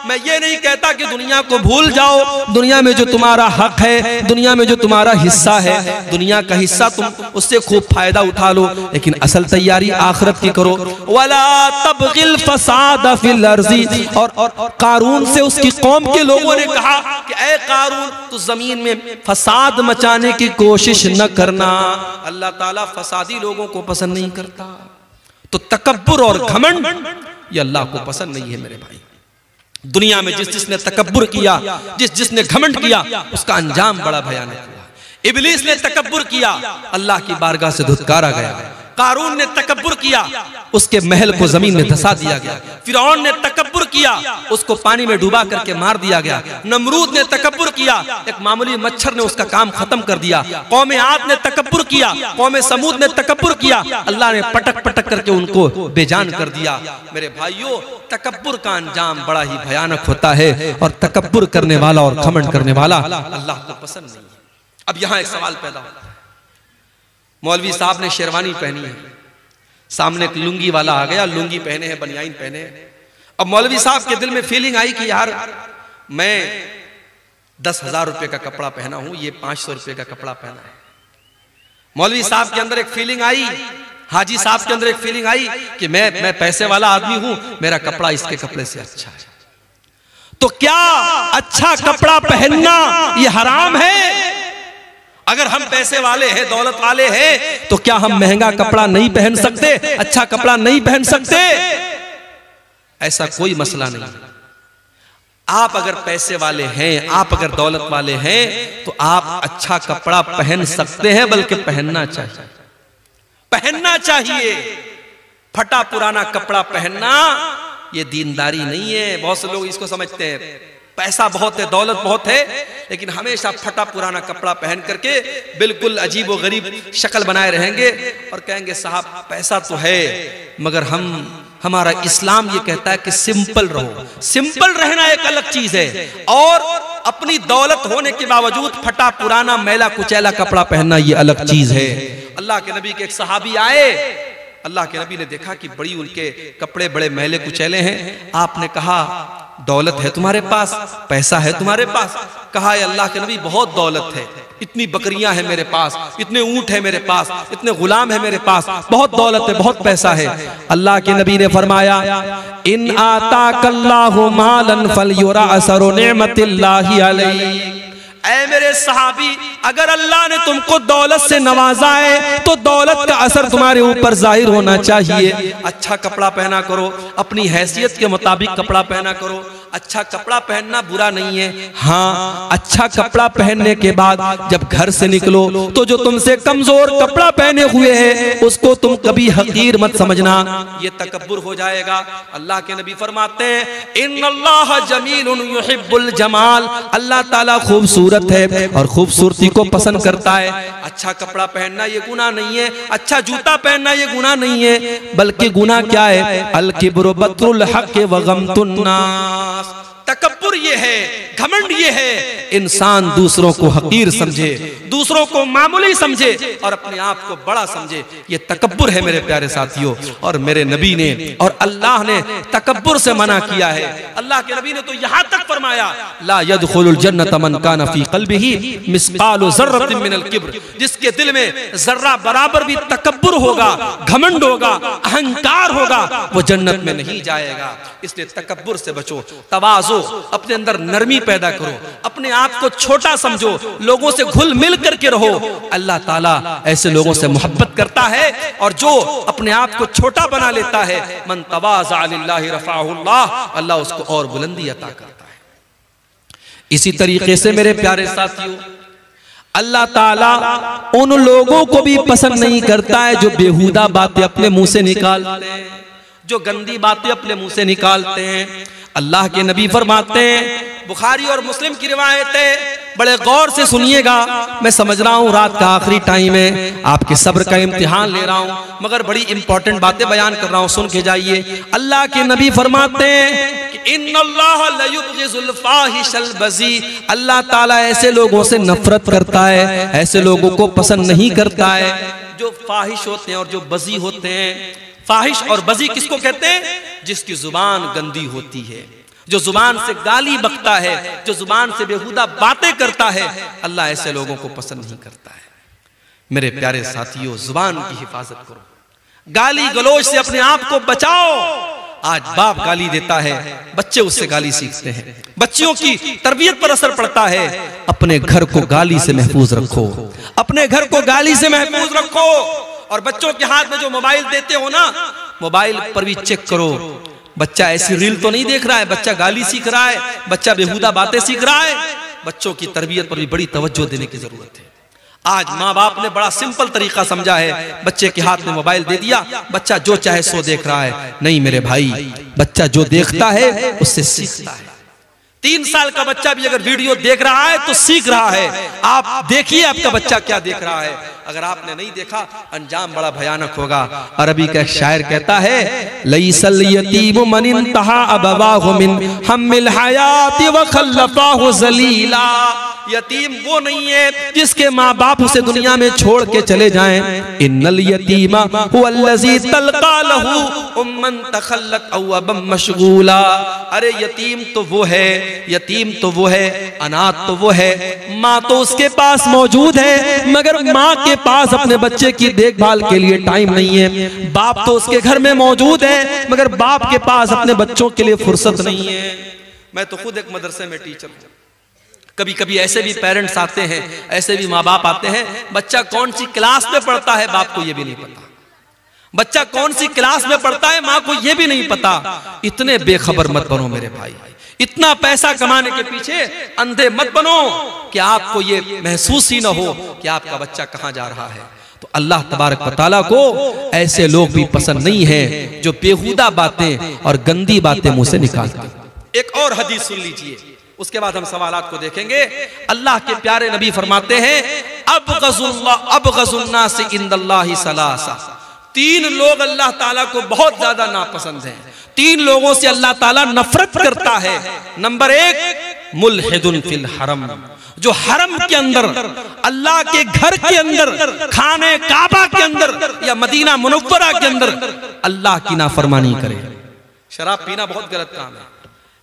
मैं ये नहीं कहता कि दुनिया को भूल जाओ, दुनिया में जो तुम्हारा हक है, दुनिया में जो तुम्हारा हिस्सा है, दुनिया का हिस्सा तुम उससे खूब फायदा उठा लो, लेकिन असल तैयारी आखिरत की करो। वला तबगिल फसाद फिल अर्ज़ी, और कारून से उसकी कौम के लोगों ने कहा कि ऐ कारून तू जमीन में फसाद मचाने की कोशिश न करना, अल्लाह ताला फसादी लोगों को पसंद नहीं करता। तो तकब्बुर और घमंड ये अल्लाह को पसंद नहीं है मेरे भाई। दुनिया में जिस जिसने तकब्बुर किया, जिस जिसने घमंड किया, उसका अंजाम बड़ा भयानक हुआ। इब्लीस ने तकब्बुर किया, अल्लाह की बारगाह से धुतकारा गया। कारून ने तकब्बुर किया, उसके महल को जमीन में धसा दिया गया। फिरौन ने तकब्बुर किया, उसको पानी में डुबा करके मार दिया गया। नमरूद ने तकब्बुर किया, एक मामूली मच्छर ने उसका काम खत्म कर दिया। कौम आद ने तकब्बुर किया, कौम समूद ने तकब्बुर किया, अल्लाह ने पटक पटक करके उनको बेजान कर दिया। मेरे भाइयों, तकब्बुर का अंजाम बड़ा ही भयानक होता है, और तकब्बुर करने वाला और घमंड करने वाला अल्लाह को पसंद नहीं है। अब यहाँ एक सवाल पैदा होता है, मौलवी साहब ने शेरवानी पहनी है, सामने एक लुंगी वाला आ गया, लुंगी पहने हैं, बनियाइन पहने हैं। अब मौलवी साहब के दिल में फीलिंग आई कि यार मैं 10,000 रुपए का कपड़ा पहना हूं, ये 500 रुपए का कपड़ा पहना है। मौलवी साहब के अंदर एक फीलिंग आई, हाजी साहब के अंदर एक फीलिंग आई कि मैं पैसे वाला आदमी हूं, मेरा कपड़ा इसके कपड़े से अच्छा है। तो क्या अच्छा कपड़ा पहनना ये हराम है? अगर हम पैसे वाले हैं, दौलत वाले हैं, तो क्या हम महंगा कपड़ा नहीं पहन सकते, अच्छा कपड़ा नहीं पहन सकते? ऐसा कोई मसला नहीं। आप अगर पैसे वाले हैं, आप अगर दौलत वाले हैं, तो आप अच्छा कपड़ा पहन सकते हैं, बल्कि पहनना चाहिए, पहनना चाहिए। फटा पुराना कपड़ा पहनना ये दीनदारी नहीं है। बहुत से लोग इसको समझते हैं पैसा बहुत है, दौलत बहुत है, लेकिन हमेशा फटा पुराना कपड़ा पहन करके बिल्कुल अजीब व गरीब शक्ल बनाए रहेंगे और कहेंगे साहब पैसा तो है, मगर हमारा इस्लाम ये कहता है कि सिंपल रहो। सिंपल रहना एक अलग चीज है, और अपनी दौलत होने के बावजूद फटा पुराना मैला कुचैला कपड़ा पहनना ये अलग चीज है। अल्लाह के नबी के एक सहाबी आए, अल्लाह के नबी ने देखा कि बड़ी उनके कपड़े बड़े मैले कुचैले हैं। आपने कहा दौलत है तुम्हारे पास, पैसा है तुम्हारे पास? कहा अल्लाह के नबी बहुत दौलत है, इतनी बकरियां हैं मेरे पास, इतने ऊंट है मेरे पास, इतने गुलाम है मेरे पास, बहुत दौलत है, बहुत पैसा है। अल्लाह के नबी ने फरमाया इन आताकल्लाहु मालन फलयुरा असरु निअमतिल्लाहि अलैहि। ऐ मेरे सहाबी, अगर अल्लाह ने तुमको दौलत से नवाजा है तो दौलत का असर तुम्हारे ऊपर जाहिर होना चाहिए। अच्छा कपड़ा पहना करो, अपनी हैसियत के मुताबिक कपड़ा पहना करो। अच्छा कपड़ा पहनना बुरा नहीं है, हाँ अच्छा कपड़ा पहनने के बाद जब घर से निकलो तो जो तुमसे कमजोर कपड़ा पहने हुए है उसको तुम कभी हकीर मत समझना, ये तकब्बुर हो जाएगा। अल्लाह के नबी फरमाते हैं इन्नल्लाह जमीलुन युहिब्बुल जमाल, अल्लाह ताला खूबसूरत है और खूबसूरती को पसंद करता है। अच्छा कपड़ा पहनना ये गुनाह नहीं है, अच्छा जूता पहनना ये गुनाह नहीं है, बल्कि गुनाह क्या है? अल किब्रु बत्रुल हक़ व गमतुन नास, तकब्बुर तकब्बुर ये है, घमंड ये है, इंसान दूसरों को हकीर समझे, दूसरों को मामूली समझे और अपने आप को बड़ा समझे, ये तकब्बुर है मेरे प्यारे साथियों। और मेरे नबी ने और अल्लाह ने तकब्बुर से मना किया है। अल्लाह के नबी ने तो यहां तक फरमाया, ला यदखुलुल जन्नत मन काना फी क़ल्बिही मिस्क़ालु ज़र्रतिन मिनल किब्र, जिसके दिल में जर्रा बराबर भी तकब्बुर होगा, घमंड होगा, अहंकार होगा, वो जन्नत में नहीं जाएगा। इसलिए तकब्बुर से बचो, तवाज़ो, अपने अंदर नरमी पैदा करो, अपने आप को छोटा समझो, लोगों से घुल मिल करके रहो। अल्लाह ताला ऐसे लोगों से मोहब्बत करता है और जो अपने आप को छोटा बना लेता है, मन तवाज़ा लिल्लाहि रफ़अहुल्लाह, अल्लाह उसको और बुलंदी अता करता है। इसी तरीके से मेरे प्यारे साथियों, अल्लाह ताला उन लोगों को भी पसंद नहीं करता है जो बेहुदा बातें अपने मुंह से निकालते हैं, जो गंदी बातें अपने मुंह से निकालते हैं। अल्लाह के नबी फरमाते हैं, बुखारी और मुस्लिम की रिवायत है, बड़े गौर से सुनिएगा, मैं समझ रहा हूँ रात का आखिरी टाइम है, आपके सब्र का इम्तिहान ले रहा हूँ, मगर बड़ी इंपॉर्टेंट बातें बयान कर रहा हूँ, सुन के जाइए। अल्लाह के नबी फरमाते हैं कि इन्नल्लाह ला युबग़िज़ुल फ़ाहिशल बज़ी, अल्लाह ताला ऐसे लोगों से नफरत करता है, ऐसे लोगों को पसंद नहीं करता है जो फाहिश होते हैं और जो बज़ी होते हैं। फाहिश और बज़ी किसको कहते हैं? जिसकी जुबान गंदी होती है, जो जुबान से गाली बकता है, जो जुबान से बेहुदा बातें करता है, अल्लाह ऐसे लोगों को पसंद नहीं करता है। मेरे प्यारे साथियों, जुबान की हिफाजत करो, गाली गलौज से अपने आप को बचाओ। आज बाप गाली देता है, बच्चे उससे गाली सीखते हैं, बच्चियों की तरबियत पर असर पड़ता है। अपने घर को गाली से महफूज रखो, अपने घर को गाली से महफूज रखो। और बच्चों के हाथ में जो मोबाइल देते हो ना, मोबाइल पर भी चेक करो, बच्चा ऐसी रील तो नहीं देख रहा है, बच्चा गाली सीख रहा है, बच्चा बेहुदा बातें सीख रहा है। बच्चों की तरबियत पर भी बड़ी तवज्जो देने की जरूरत है। आज माँ बाप ने बड़ा सिंपल तरीका समझा है, बच्चे के हाथ में मोबाइल दे दिया, बच्चा जो चाहे सो देख रहा है। नहीं मेरे भाई, बच्चा जो देखता है उससे सीखता है। 3 साल का बच्चा भी अगर वीडियो देख रहा है तो सीख रहा है। आप देखिए आपका बच्चा क्या देख रहा है। अगर आपने नहीं देखा, अंजाम बड़ा भयानक होगा। अरबी का एक शायर कहता है, लैसल यतीम मन इंतहा अबवाहु मिन हम्मिल हयाति व खल्लफाहु ज़लीला। यतीम वो नहीं है जिसके माँ बाप उसे दुनिया में छोड़ के चले जाएं। इन्नल यतीमा हुवल्लज़ी तल्का लहू उम्मन तखल्लत औ अबम मशगूला। अरे यतीम तो वो है, यतीम तो वो है, अनाथ तो वो है, माँ तो उसके पास मौजूद है मगर माँ के पास अपने बच्चे की देखभाल के लिए टाइम नहीं है। बाप तो उसके घर में मौजूद है मगर बाप के पास अपने बच्चों के लिए फुर्सत नहीं है। मैं तो खुद एक मदरसे में टीचर हूँ। कभी कभी ऐसे भी पेरेंट्स आते हैं, ऐसे भी माँ बाप आते हैं, बच्चा कौन सी क्लास में पढ़ता है बाप को ये भी नहीं पता, बच्चा कौन सी क्लास में पढ़ता है माँ को ये भी नहीं पता। इतने बेखबर मत बनो मेरे भाई, इतना पैसा कमाने के पीछे अंधे मत बनो कि आपको ये महसूस ही ना हो कि आपका बच्चा कहाँ जा रहा है। तो अल्लाह तबारक व तआला को ऐसे लोग भी पसंद नहीं है जो बेहुदा बातें और गंदी बातें मुंह से निकालते हैं। एक और हदीस सुन लीजिए, उसके बाद हम सवालात को देखेंगे। अल्लाह के प्यारे नबी फरमाते हैं, अबग़ज़ुन्नास इंदल्लाहि सलासा। 3 लोग अल्लाह ताला को बहुत ज्यादा नापसंद हैं, 3 लोगों से अल्लाह ताला नफरत करता है। नंबर 1, मुल्हिदुन फिल हरम, जो हरम के अंदर, अल्लाह के घर के अंदर, खाने काबा के अंदर या मदीना मुनव्वरा के अंदर अल्लाह की नाफरमानी करे। शराब पीना बहुत गलत काम है,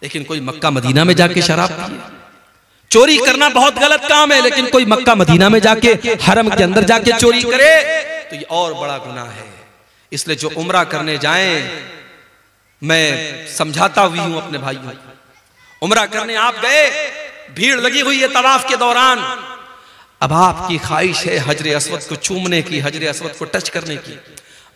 लेकिन कोई मक्का मदीना में जाके शराब पिए। चोरी करना बहुत गलत काम है, लेकिन कोई मक्का मदीना में जाके हरम के अंदर जाके चोरी करे तो ये और बड़ा गुनाह है। इसलिए जो उम्रा करने जाएं, मैं समझाता हुई हूं अपने भाइयों, उम्रा करने आप गए, भीड़ लगी हुई है तवाफ के दौरान, अब आपकी ख्वाहिश है हजरे अस्वद को चूमने की, हजरे अस्वद को टच करने की,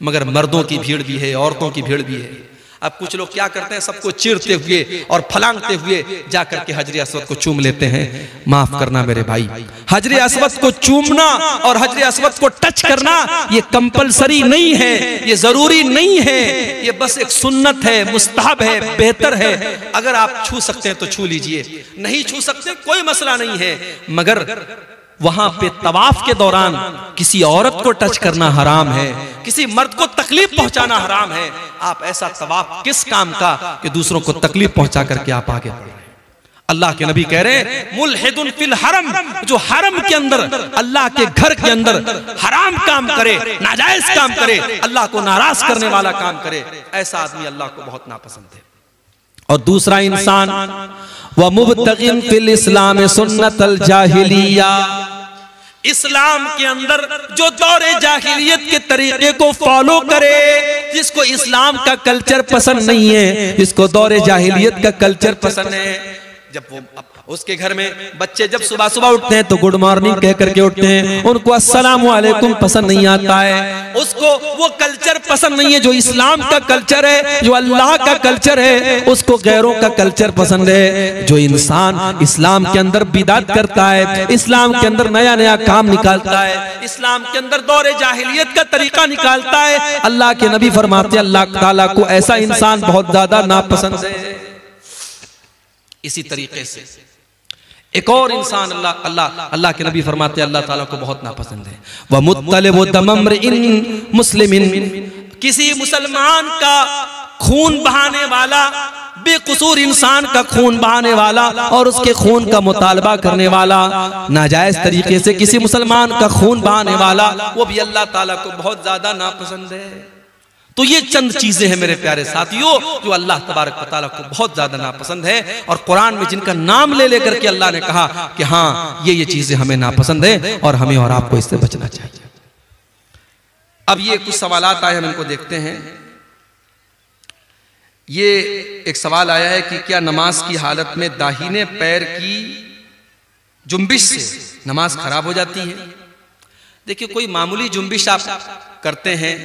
मगर मर्दों की भीड़ भी है, औरतों की भीड़ भी है। अब कुछ लोग क्या करते हैं, सबको चीरते हुए और फलांगते हुए जाकर के हजरे अस्वद को चूम लेते हैं। माफ करना मेरे भाई, हजरे अस्वद को चूमना और हजरे अस्वद को टच करना ये कंपलसरी नहीं है, ये जरूरी नहीं है, ये बस एक सुन्नत है, मुस्तहब है, बेहतर है। अगर आप छू सकते हैं तो छू लीजिए, नहीं छू सकते कोई मसला नहीं है, मगर वहां पे तवाफ के दौरान किसी औरत को टच करना हराम है, किसी मर्द को तकलीफ पहुंचाना हराम है। आप ऐसा तवाफ किस काम का कि दूसरों को तकलीफ पहुंचा करके आप आगे बढ़ रहे हैं। अल्लाह के नबी कह रहे हैं मुल्हिदुन फिल हरम, जो हरम के अंदर, अल्लाह के घर के अंदर हराम काम करे, नाजायज काम करे, अल्लाह को नाराज करने वाला काम करे, ऐसा आदमी अल्लाह को बहुत नापसंद है। और दूसरा इंसान व मुब्तगिन फिल इस्लाम सुन्नतल जाहिलिया, इस्लाम के अंदर जो दौरे जाहिलियत के तरीके को फॉलो करे, जिसको इस्लाम का कल्चर पसंद नहीं है, जिसको दौरे जाहिलियत का कल्चर पसंद है। जब वो उसके घर में बच्चे जब सुबह सुबह उठते हैं तो गुड मॉर्निंग कह करके उठते हैं, उनको अस्सलाम वालेकुम पसंद नहीं आता है, उसको वो कल्चर पसंद नहीं है जो इस्लाम का कल्चर है, जो अल्लाह का कल्चर है, उसको गैरों का कल्चर पसंद है। जो इंसान इस्लाम के अंदर बिदात करता है, इस्लाम के अंदर नया नया काम निकालता है, इस्लाम के अंदर दौरे जाहिलियत का तरीका निकालता है, अल्लाह के नबी फरमाते हैं अल्लाह ताला को ऐसा इंसान बहुत ज्यादा नापसंद है। इसी तरीके से एक और इंसान अल्लाह के नबी फरमाते अल्लाह ताला को बहुत नापसंद है। वह मुत्तलिबु दमम्रिइन मुस्लिमिन, किसी मुसलमान का खून बहाने वाला, बेकसूर इंसान का खून बहाने वाला और उसके खून का मुतालबा करने वाला, नाजायज तरीके से किसी मुसलमान का खून बहाने वाला, वो भी अल्लाह ताला को बहुत ज्यादा नापसंद है। तो ये चंद चीजें हैं मेरे प्यारे साथियों जो अल्लाह तबारक व तआला को बहुत ज्यादा नापसंद है, और कुरान में जिनका नाम ले लेकर के अल्लाह ने कहा कि हाँ ये चीजें हमें नापसंद है और हमें और आपको इससे बचना चाहिए। अब ये कुछ सवालात आए, हम इनको देखते हैं। ये एक सवाल आया है कि क्या नमाज की हालत में दाहिने पैर की जुम्बिश से नमाज खराब हो जाती है? देखिए, कोई मामूली जुम्बिश आप करते हैं,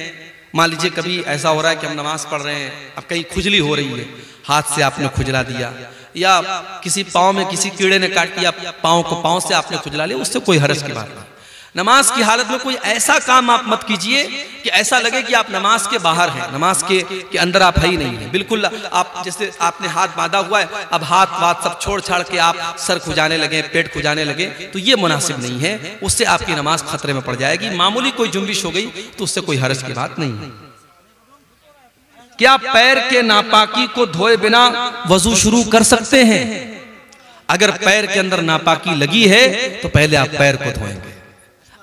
मान लीजिए कभी ऐसा हो रहा है कि हम नमाज पढ़ रहे हैं, अब कहीं खुजली हो रही है, हाथ से आपने खुजला दिया, या किसी पाँव में किसी कीड़े ने काट दिया, पाँव को पाँव से आपने खुजला लिया, उससे कोई हर्ज की बात नहीं। नमाज की हालत में कोई ऐसा काम आप मत कीजिए कि ऐसा लगे कि आप नमाज के बाहर हैं, नमाज के अंदर आप है ही नहीं है। बिल्कुल आप जैसे आपने हाथ बांधा हुआ है, अब हाथ वाथ सब छोड़ छाड़ के आप सर खुजाने लगे, पेट खुजाने लगे, तो ये मुनासिब नहीं है, उससे आपकी नमाज खतरे में पड़ जाएगी। मामूली कोई जुम्बिश हो गई तो उससे कोई हर्ज की बात नहीं है। क्या पैर के नापाकी को धोए बिना वजू शुरू कर सकते हैं? अगर पैर के अंदर नापाकी लगी है तो पहले आप पैर को धोएंगे,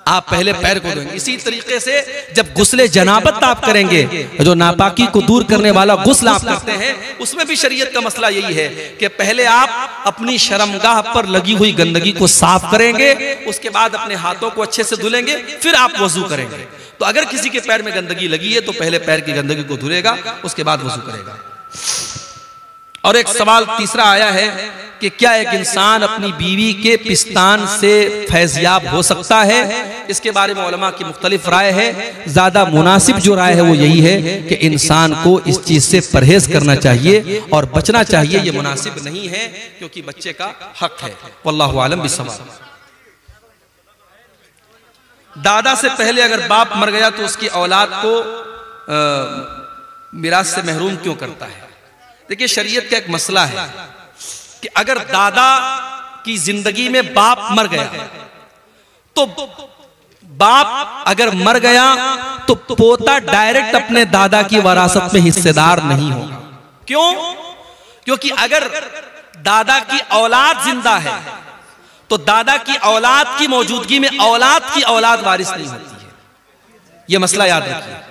आप पहले पैर को धोएंगे। इसी तरीके से जब गुस्ले जनाबत आप करेंगे, जो नापाकी को दूर करने वाला गुस्ल आप करते हैं, उसमें भी शरीयत का मसला यही है कि पहले आप अपनी शर्मगाह पर लगी हुई गंदगी को साफ करेंगे, उसके बाद अपने हाथों को अच्छे से धुलेंगे, फिर आप वजू करेंगे। तो अगर किसी के पैर में गंदगी लगी है तो पहले पैर की गंदगी को धुलेगा, उसके बाद वजू करेगा। और एक सवाल तीसरा आया है कि क्या एक इंसान अपनी बीवी के पिस्तान से फैज़याब हो सकता है? इसके बारे में उलमा की मुख्तलिफ राय है। ज्यादा मुनासिब जो राय है वो यही है कि इंसान को इस चीज से परहेज करना चाहिए और बचना चाहिए, ये मुनासिब नहीं है क्योंकि बच्चे का हक है। वल्लाहु आलम बिस्सवाब। दादा से पहले अगर बाप मर गया तो उसकी औलाद को मिरास से महरूम क्यों करता है? देखिए, शरीयत का एक मसला है कि अगर दादा की जिंदगी में बाप मर गया तो बाप अगर मर गया तो पोता डायरेक्ट अपने दादा की वरासत में हिस्सेदार नहीं होगा। क्यों? क्योंकि अगर दादा की औलाद जिंदा है तो दादा की औलाद की मौजूदगी में औलाद की औलाद वारिस नहीं होती है। यह मसला याद रखिए।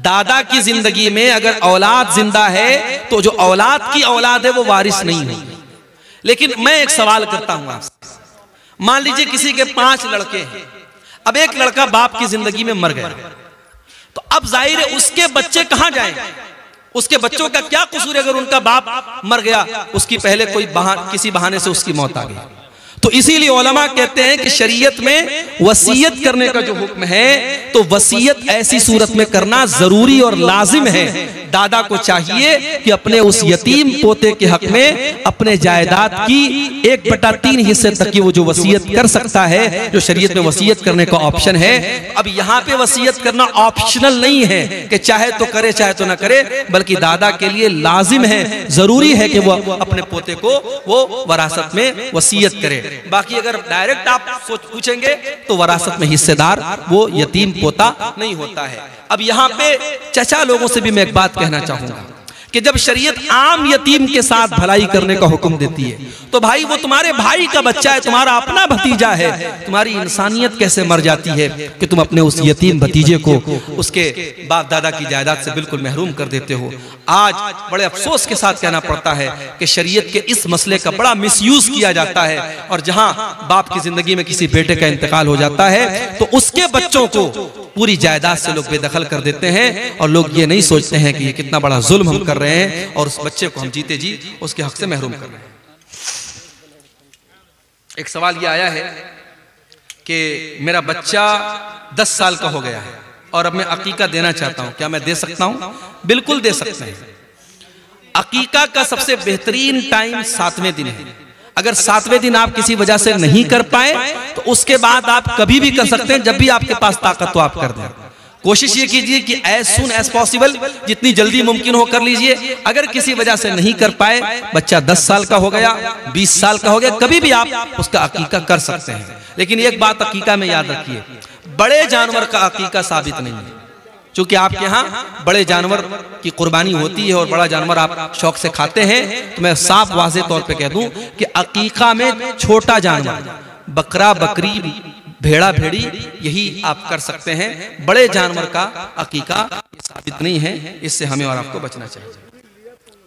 दादा की जिंदगी में अगर औलाद जिंदा है तो जो औलाद की औलाद है वो वारिस नहीं होगी। लेकिन मैं एक सवाल करता हूं आपसे, मान लीजिए किसी के 5 लड़के हैं, अब एक लड़का बाप की जिंदगी में मर गया, तो अब जाहिर है उसके बच्चे कहां जाएंगे? उसके बच्चों का क्या कसूर है? अगर उनका बाप मर गया, उसकी पहले किसी बहाने से उसकी मौत आ गई, तो इसीलिए उलमा कहते हैं कि शरीयत में वसीयत करने का जो हुक्म है तो वसीयत ऐसी सूरत में करना जरूरी और लाजिम है। दादा को चाहिए कि अपने उस यतीम पोते के हक में अपने जायदाद की 1/3 हिस्से तक की वो जो वसीयत कर सकता है, जो शरीयत में वसीयत करने का ऑप्शन है। अब यहाँ पे वसीयत करना ऑप्शनल नहीं है कि चाहे तो करे चाहे तो ना करे, बल्कि दादा के लिए लाजिम है, जरूरी है कि वो अपने पोते को वो वरासत में वसीयत करे। बाकी अगर डायरेक्ट आप पूछेंगे तो वरासत में हिस्सेदार वो यतीम पोता नहीं होता है। अब यहाँ पे चचा लोगों से भी मैं एक बात कहना चाहूंगा, कि जब शरीयत आम यतीम के साथ भलाई करने का हुक्म देती है तो भाई वो तुम्हारे भाई का बच्चा है, तुम्हारा अपना भतीजा है, तुम्हारी इंसानियत कैसे मर जाती है कि तुम अपने उस यतीम भतीजे को उसके बाप दादा की जायदाद से बिल्कुल महरूम कर देते हो। आज बड़े अफसोस के साथ कहना पड़ता है कि शरीयत के इस मसले का बड़ा मिसयूज किया जाता है, और जहां बाप की जिंदगी में किसी बेटे का इंतकाल हो जाता है तो उसके बच्चों को पूरी जायदाद से लोग बेदखल कर देते हैं, और लोग ये नहीं सोचते हैं कि ये कितना बड़ा जुल्म हम कर रहे हैं और उस बच्चे को हम जीते जी उसके हक से महरूम कर रहे हैं। एक सवाल ये आया है कि मेरा बच्चा 10 साल का हो गया है और अब मैं अकीका देना चाहता हूं, क्या मैं दे सकता हूं? बिल्कुल दे सकते हैं। अकीका का सबसे बेहतरीन टाइम 7वें दिन है। अगर 7वें दिन आप किसी वजह से नहीं कर पाए तो उसके बाद आप कभी भी कर सकते हैं, जब भी आपके पास ताकत तो आप कर दें। कोशिश ये कीजिए कि एज सुन एज पॉसिबल, जितनी जल्दी मुमकिन हो कर लीजिए। अगर किसी वजह से नहीं कर पाए, बच्चा 10 साल का हो गया, 20 साल का हो गया, कभी भी आप उसका अकीका कर सकते हैं। लेकिन एक बात अकीका में याद रखिए, बड़े जानवर का अकीका साबित नहीं है। चूंकि आपके यहाँ बड़े जानवर की कुर्बानी होती है और बड़ा जानवर आप शौक से खाते हैं, तो मैं साफ वाज़ेह तौर पे कह दूं कि अकीका में छोटा जानवर, बकरा बकरी, भेड़ा भेड़ी, यही आप कर सकते हैं। बड़े जानवर का अकीका साबित नहीं है, इससे हमें और आपको बचना चाहिए।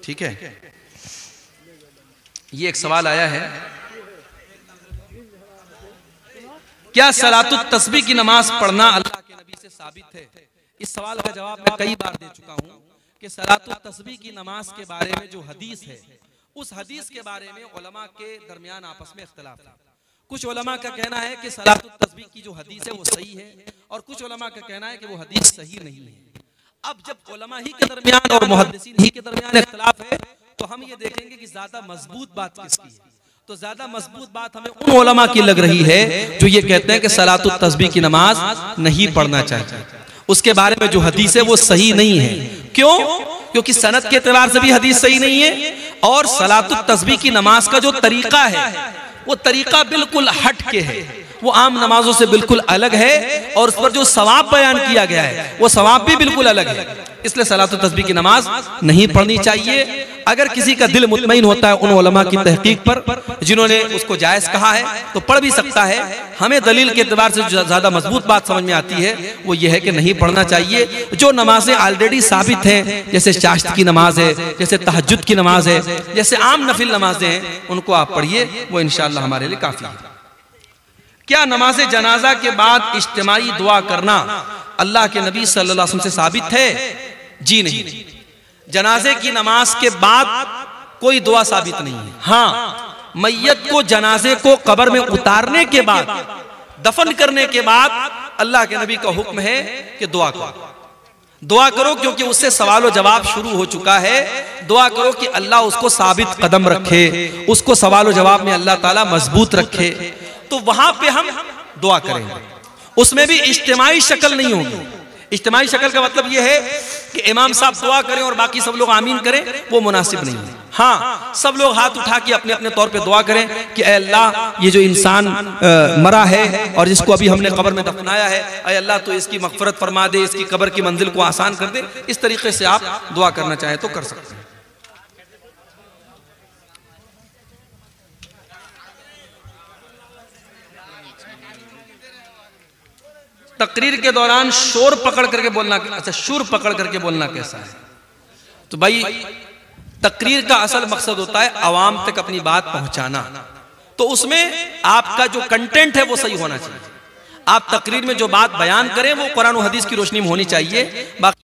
ठीक है। ये एक सवाल आया है, क्या सलातुत तस्बीह की नमाज पढ़ना अल्लाह के नबी से साबित है? इस सवाल का जवाब मैं कई बार दे चुका हूं कि सलातुत तस्बीह की नमाज के बारे में जो हदीस है, उस हदीस के बारे में उलमा के दरमियान आपस में इख्तिलाफ है। कुछ उलमा का कहना है कि सलातुत तस्बीह की जो हदीस है वो सही है, और कुछ उलमा का कहना है कि वो हदीस सही नहीं है। अब जब उलमा ही के दरमियान और मुहद्दिसीन ही के दरमियान इख्तिलाफ है, तो हम ये देखेंगे कि ज्यादा मजबूत बात किसकी है। तो ज्यादा मजबूत बात हमें उन उलमा की लग रही है जो ये कहते हैं कि सलातुत तस्बीह की नमाज नहीं पढ़ना चाहिए। उसके बारे में जो हदीस है वो सही नहीं है। क्यों? क्योंकि सनद के एतबार से भी हदीस सही नहीं है, और सलातुत तस्बीह की नमाज का जो तरीका है वो तरीका बिल्कुल हट के है, वो आम नमाजों से बिल्कुल अलग है, और उस पर जो सवाब बयान किया गया है वो सवाब भी बिल्कुल अलग है। इसलिए सलातुत तस्बीह की नमाज नहीं पढ़नी चाहिए। अगर किसी का दिल मुतमईन होता है उन उलमा की तहकीक पर जिन्होंने उसको जायज कहा है, तो पढ़ भी सकता है। हमें दलील के एतबार से जो ज्यादा मजबूत बात समझ में आती है वो ये है कि नहीं पढ़ना चाहिए। जो नमाजें ऑलरेडी साबित हैं, जैसे चाश्त की नमाज है, जैसे तहज्जुद की नमाज है, जैसे आम नफिल नमाजें हैं, उनको आप पढ़िए, वो इंशाअल्लाह हमारे लिए काफी है। क्या नमाज जनाजा के बाद इज्तिमाई दुआ करना अल्लाह के नबी सल्लल्लाहु अलैहि वसल्लम से साबित है? जी नहीं, जनाजे की नमाज के बाद कोई दुआ साबित नहीं है। हाँ, मैयत को जनाजे को कब्र में उतारने के बाद, दफन करने के बाद अल्लाह के नबी का हुक्म है कि दुआ करो, दुआ करो, क्योंकि उससे सवाल जवाब शुरू हो चुका है। दुआ करो कि अल्लाह उसको साबित कदम रखे, उसको सवाल जवाब में अल्लाह ताला मजबूत रखे। तो वहां पे हम दुआ करेंगे, उसमें भी इज्तिमाई शक्ल नहीं होगी। इज्तिमाई शक्ल का मतलब यह है कि इमाम साहब दुआ करें और बाकी सब लोग आमीन करें, वो मुनासिब नहीं है। हाँ, सब लोग हाथ उठा के अपने अपने तौर पे दुआ करें कि ऐ अल्लाह, ये जो इंसान मरा है और जिसको अभी हमने कब्र में दफनाया है, ऐ अल्लाह तो इसकी मगफरत फरमा दे, इसकी कब्र की मंजिल को आसान कर दे। इस तरीके से आप दुआ करना चाहें तो कर सकते हैं। तकरीर के दौरान शोर पकड़ करके बोलना, अच्छा शुर पकड़ करके बोलना कैसा है? तो भाई, तकरीर का असल मकसद होता है आवाम तक अपनी बात पहुंचाना। तो उसमें आपका जो कंटेंट है वो सही होना चाहिए। आप तकरीर में जो बात बयान करें वो कुरान और हदीस की रोशनी में होनी चाहिए। बाकी